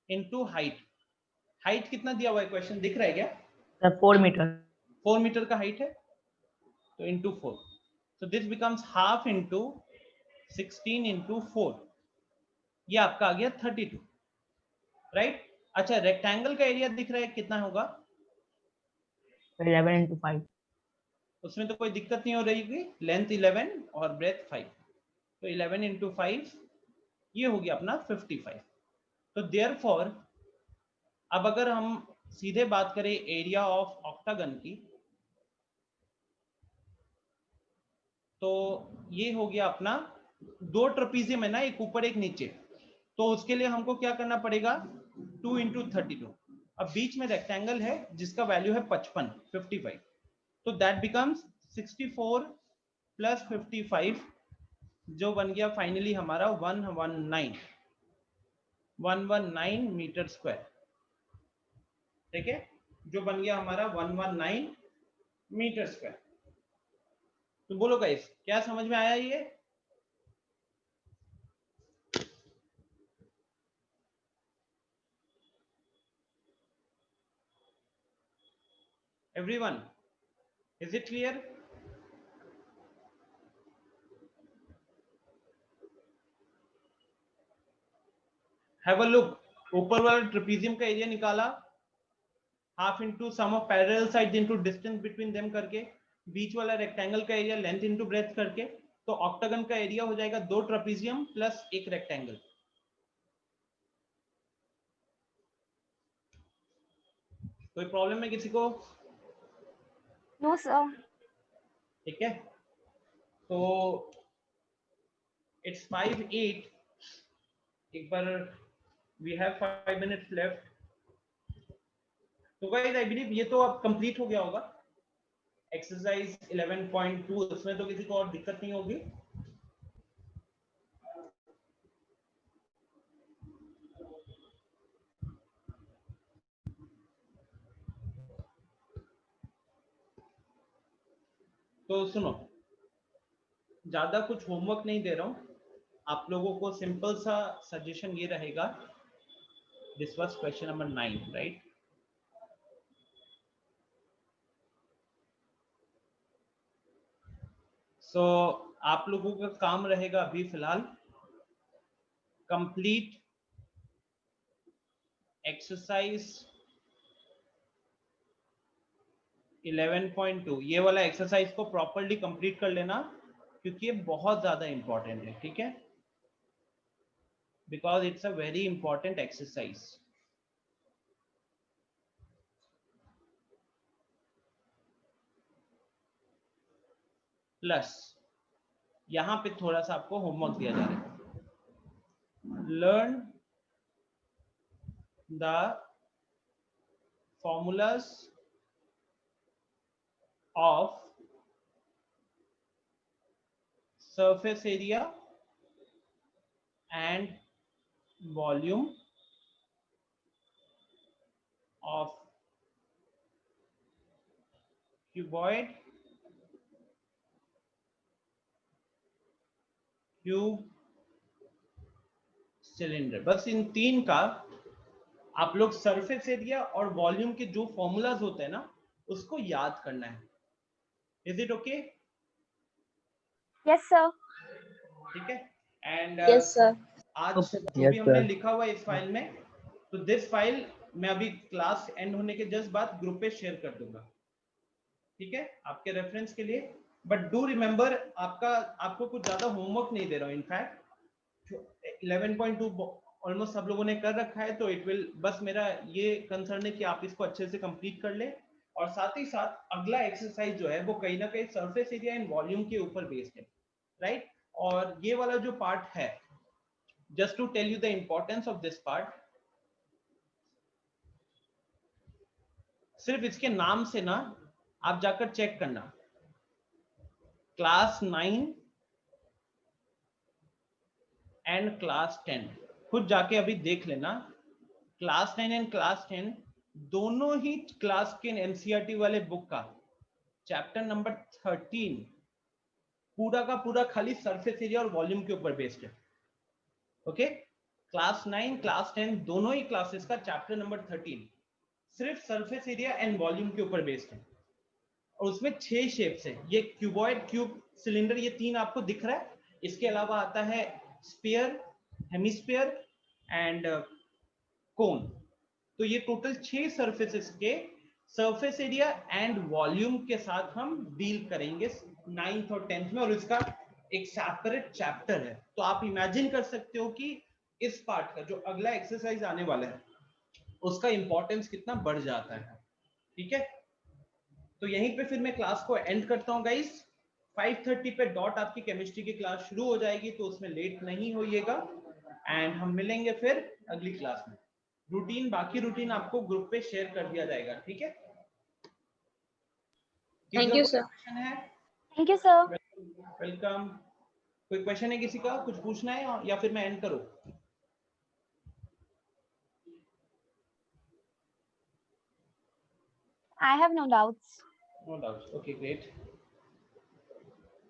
इनटू हाइट। हाइट कितना दिया हुआ है क्वेश्चन दिख रहा है क्या? Sir 4 metre. 4 मीटर का हाइट है तो into 4, so this becomes half into 16 into 4, ये आपका आ गया 32, राइट? अच्छा, रेक्टेंगल का एरिया दिख रहा है कितना होगा? 11 into 5। उसमें तो कोई दिक्कत नहीं हो रही होगी, लेंथ 11 और ब्रेथ 5, तो 11 into 5 ये हो गया अपना 55। तो देयरफॉर अब अगर हम सीधे बात करें एरिया ऑफ ऑक्टागन की, तो ये हो गया अपना 2 ट्रेपीजियम है ना, एक ऊपर एक नीचे, तो उसके लिए हमको क्या करना पड़ेगा 2 into 32। अब बीच में रेक्टेंगल है जिसका वैल्यू है 55, तो दैट बिकम्स 64 + 55 जो बन गया फाइनली हमारा 119 मीटर स्क्वायर, ठीक है, जो बन गया हमारा 119 मीटर स्क्वायर। तो बोलो गाइस, क्या समझ में आया ये? Everyone, is it clear? Have a look, ऊपर वाला ट्रेपीजियम का एरिया निकाला, half into sum of parallel sides into distance between them करके, बीच वाला रेक्टेंगल का एरिया लेंथ इंटू ब्रेथ करके, तो ऑक्टागन का एरिया हो जाएगा 2 ट्रेपीजियम प्लस 1 रेक्टेंगल। कोई प्रॉब्लम है किसी को? No, sir. ठीक है, तो इट्स 5:08, एक बार वी हैव 5 minutes लेफ्ट। तो गाइस आई बिलीव ये तो अब कंप्लीट हो गया होगा एक्सरसाइज 11.2, उसमें तो किसी को और दिक्कत नहीं होगी। तो सुनो, ज्यादा कुछ होमवर्क नहीं दे रहा हूं आप लोगों को, सिंपल सा सजेशन ये रहेगा, this was question number 9, right? So आप लोगों का काम रहेगा अभी फिलहाल कंप्लीट एक्सरसाइज 11.2, ये वाला एक्सरसाइज को प्रॉपर्ली कंप्लीट कर लेना क्योंकि ये बहुत ज्यादा इंपॉर्टेंट है, ठीक है, because it's a very important exercise. Plus यहां पे थोड़ा सा आपको होमवर्क दिया जा रहा है, learn the formulas of surface area and volume of cuboid, cube, cylinder. बस इन 3 का आप लोग सरफेस एरिया और वॉल्यूम के जो फॉर्मूलाज होते हैं ना उसको याद करना है। Is it okay? Yes, sir. ठीक है, एंड यस सर। आज जो भी हमने लिखा हुआ है इस फाइल में, तो दिस फाइल मैं अभी क्लास एंड होने के जस्ट बाद ग्रुप पे शेयर कर दूंगा, ठीक है, आपके रेफरेंस के लिए। बट डू रिमेंबर, आपको कुछ ज्यादा होमवर्क नहीं दे रहा हूँ, इनफैक्ट 11.2 ऑलमोस्ट सब लोगों ने कर रखा है, तो इट विल, बस मेरा ये कंसर्न है कि आप इसको अच्छे से कंप्लीट कर ले, और साथ ही साथ अगला एक्सरसाइज जो है वो कहीं ना कहीं सरफेस एरिया एंड वॉल्यूम के ऊपर बेस्ड है, राइट? और ये वाला जो पार्ट है, just to tell you the importance of this part, सिर्फ इसके नाम से ना आप जाकर चेक करना, क्लास 9 एंड क्लास 10 खुद जाके अभी देख लेना। क्लास 9 एंड क्लास 10 दोनों ही क्लास के एनसीईआरटी वाले बुक का चैप्टर नंबर 13 पूरा का पूरा खाली सरफेस एरिया और वॉल्यूम के ऊपर बेस्ड है। ओके, क्लास 9 क्लास 10 दोनों ही क्लासेस का चैप्टर नंबर 13 सिर्फ सरफेस एरिया एंड वॉल्यूम के ऊपर बेस्ड है, और उसमें 6 शेप्स है। ये क्यूबॉइड, क्यूब, सिलेंडर, ये 3 आपको दिख रहा है। इसके अलावा आता है स्फीयर, हेमिस्फीयर एंड कोन। तो ये टोटल 6 सरफेसेस के सरफेस एरिया एंड वॉल्यूम के साथ हम डील करेंगे 9th और 10th में, और इसका एक सेपरेट चैप्टर है। तो आप इमेजिन कर सकते हो कि इस पार्ट का जो अगला एक्सरसाइज आने वाला है उसका इंपॉर्टेंस कितना बढ़ जाता है। ठीक है, तो यहीं पे फिर मैं क्लास को एंड करता हूं गाइस। 5:30 पे डॉट आपकी केमिस्ट्री की क्लास शुरू हो जाएगी, तो उसमें लेट नहीं होइएगा, एंड हम मिलेंगे फिर अगली क्लास में। रूटीन, बाकी रूटीन आपको ग्रुप पे शेयर कर दिया जाएगा। ठीक है, थैंक यू सर। क्वेश्चन है? Thank you, sir. वेलकम। कोई क्वेश्चन है किसी का, कुछ पूछना है या फिर मैं एंड करूं? I have no doubts. No doubts, okay great.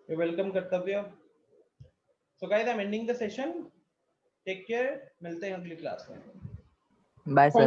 Welcome Kartavya. So guys, I am ending the session. Take care, मिलते हैं अगली क्लास में। Bye sir.